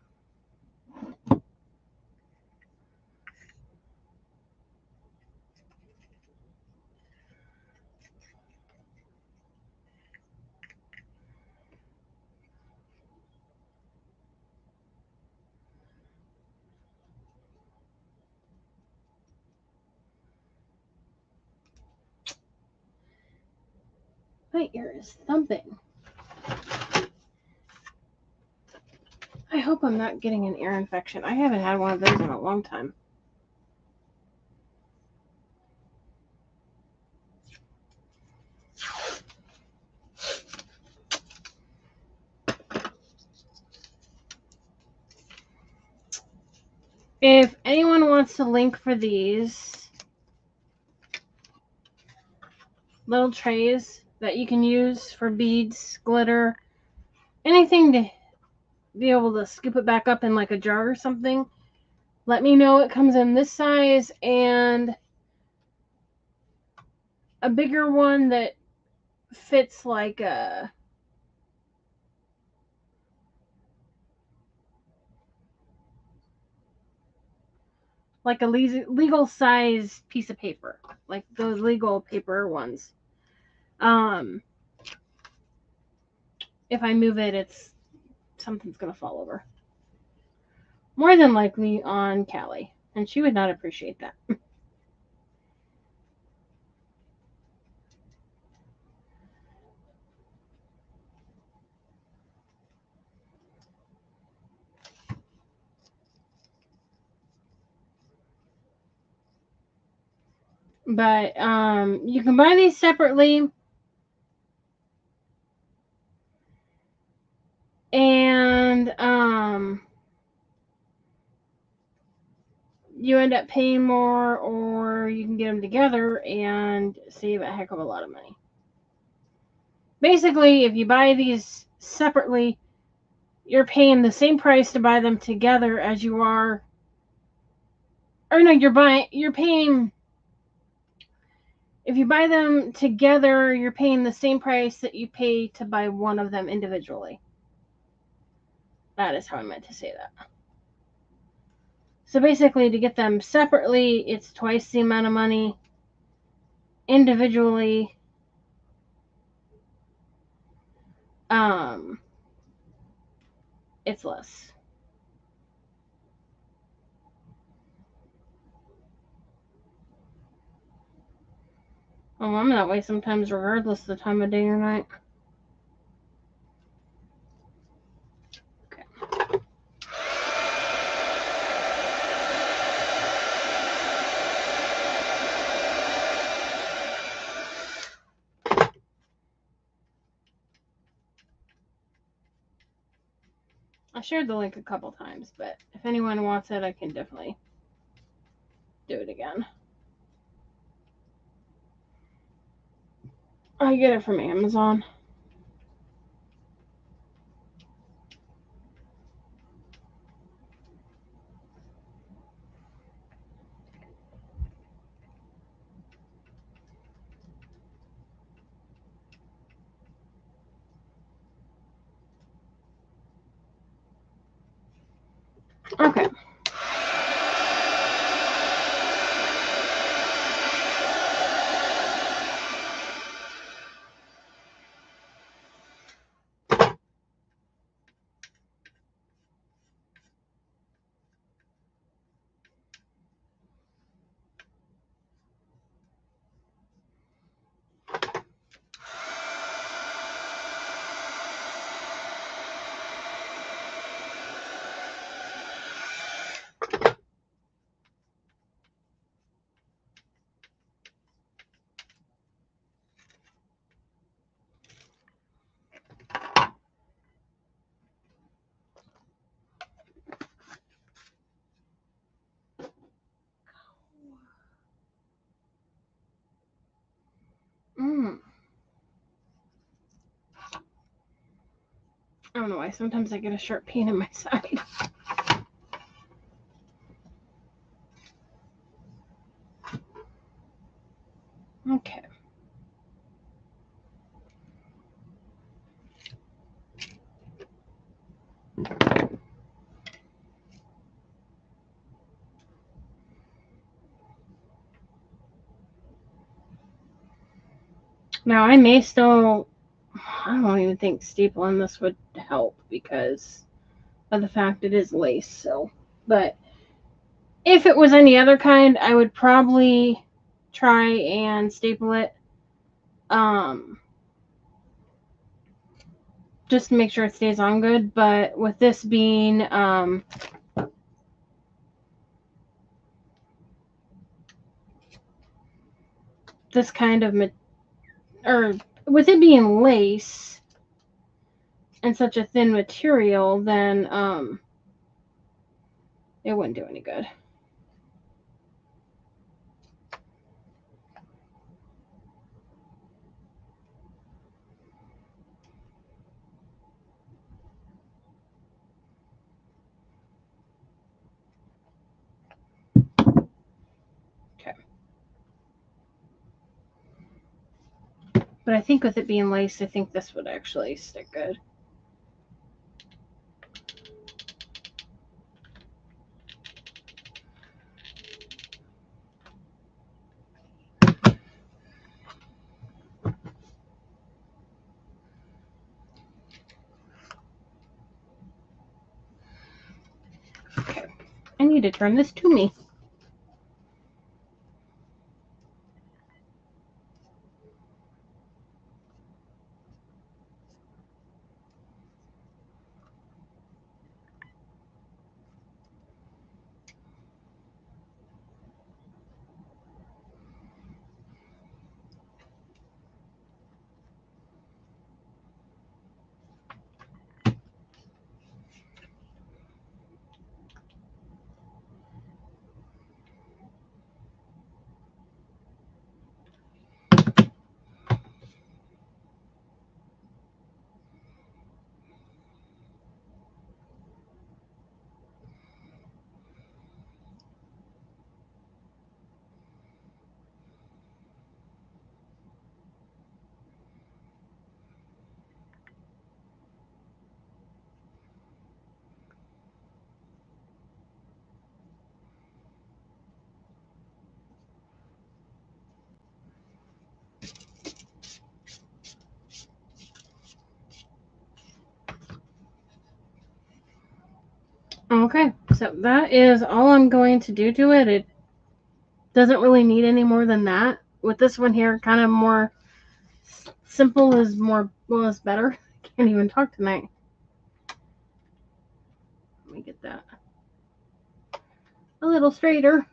My ear is thumping. I hope I'm not getting an ear infection. I haven't had one of those in a long time. If anyone wants to link for these little trays that you can use for beads, glitter, anything to be able to scoop it back up in like a jar or something, let me know. It comes in this size and a bigger one that fits like a legal size piece of paper, like those legal paper ones. If I move it, something's gonna fall over. More than likely on Callie, and she would not appreciate that. But you can buy these separately, and you end up paying more, or you can get them together and save a heck of a lot of money. Basically, if you buy these separately, you're paying the same price to buy them together as you are. Or no, you're paying. If you buy them together, you're paying the same price that you pay to buy one of them individually. That is how I meant to say that. So basically, to get them separately, it's twice the amount of money. Individually, it's less. Well, I'm that way sometimes, regardless of the time of day or night. Okay. I shared the link a couple times, but if anyone wants it, I can definitely do it again. I get it from Amazon. Okay. I don't know why. Sometimes I get a sharp pain in my side. Okay. Now I may still, I don't even think stapling this would help because of the fact it is lace. So, but if it was any other kind, I would probably try and staple it. Just to make sure it stays on good. But with this being this kind of or with it being lace and such a thin material, then it wouldn't do any good. Okay. But I think with it being lace, I think this would actually stick good. Okay. I need to turn this to me. Okay, so that is all I'm going to do to it. It doesn't really need any more than that. With this one here, kind of more simple is more, well, is better. I can't even talk tonight. Let me get that a little straighter.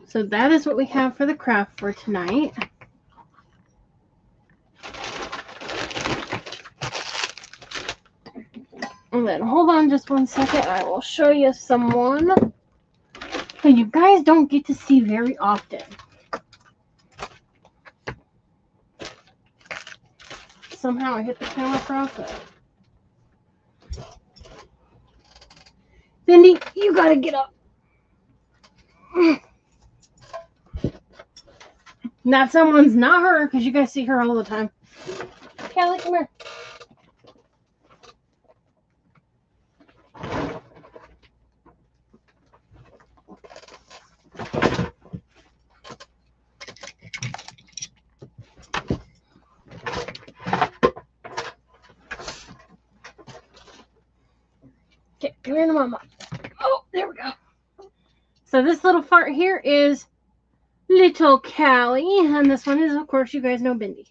So that is what we have for the craft for tonight. And then hold on just one second. I will show you someone that you guys don't get to see very often. Somehow I hit the camera across it. Cindy, you gotta get up. That someone's not her, because you guys see her all the time. Callie, come here. Okay, come here to mama. Oh, there we go. So this little fart here is little Callie, and this one is, of course, you guys know Bindi.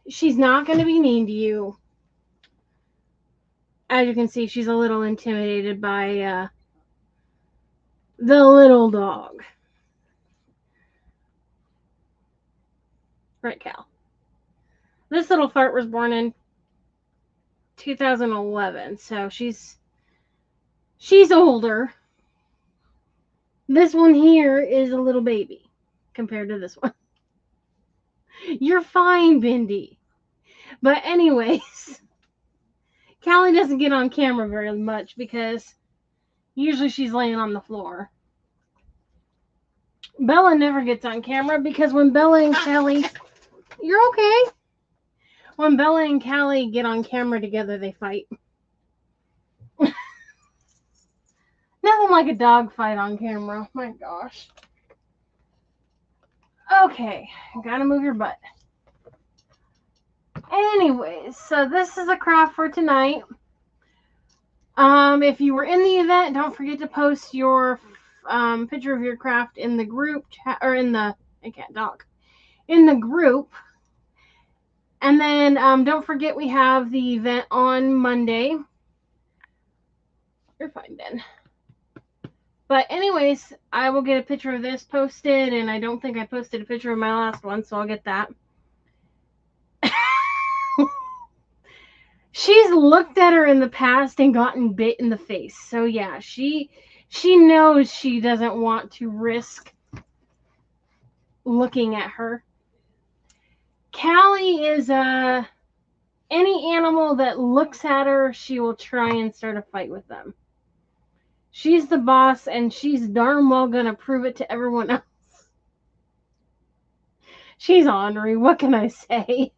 She's not going to be mean to you. As you can see, she's a little intimidated by the little dog. Right, Cal? This little fart was born in 2011, so she's older. This one here is a little baby compared to this one. You're fine, Bindi. But anyways, Callie doesn't get on camera very much because usually she's laying on the floor. Bella never gets on camera because when Bella and Callie... You're okay. When Bella and Callie get on camera together, they fight. Nothing like a dog fight on camera. My gosh. Okay, gotta move your butt. Anyways, so this is a craft for tonight. If you were in the event, don't forget to post your picture of your craft in the group chat, or in the, I can't talk, in the group. And then don't forget we have the event on Monday. You're fine, Ben. But anyways, I will get a picture of this posted, and I don't think I posted a picture of my last one, so I'll get that. She's looked at her in the past and gotten bit in the face. So yeah, she knows she doesn't want to risk looking at her. Callie is any animal that looks at her, she will try and start a fight with them. She's the boss, and she's darn well gonna prove it to everyone else. She's ornery, what can I say?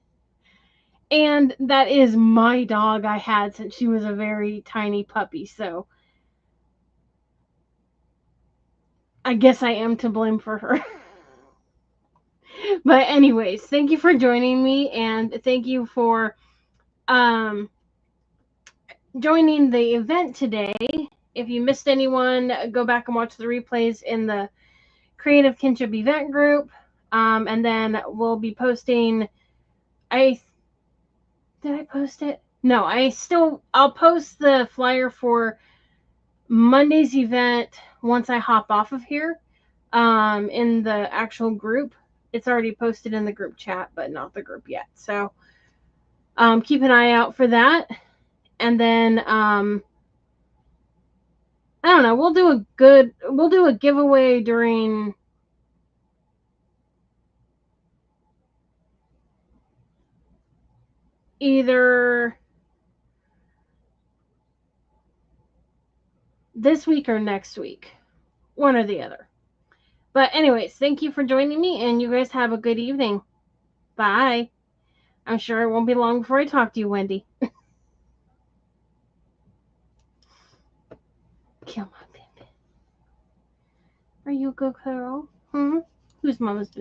And that is my dog I had since she was a very tiny puppy, so I guess I am to blame for her. But anyways, thank you for joining me, and thank you for joining the event today. If you missed anyone, go back and watch the replays in the Creative Kinship Event Group. And then we'll be posting... Did I post it? No, I'll post the flyer for Monday's event once I hop off of here in the actual group. It's already posted in the group chat, but not the group yet. So keep an eye out for that. And then I don't know, we'll do a giveaway during either this week or next week. One or the other. But anyways, thank you for joining me, and you guys have a good evening. Bye. I'm sure it won't be long before I talk to you, Wendy. Come on, baby. Are you a good girl? Who's mama's baby?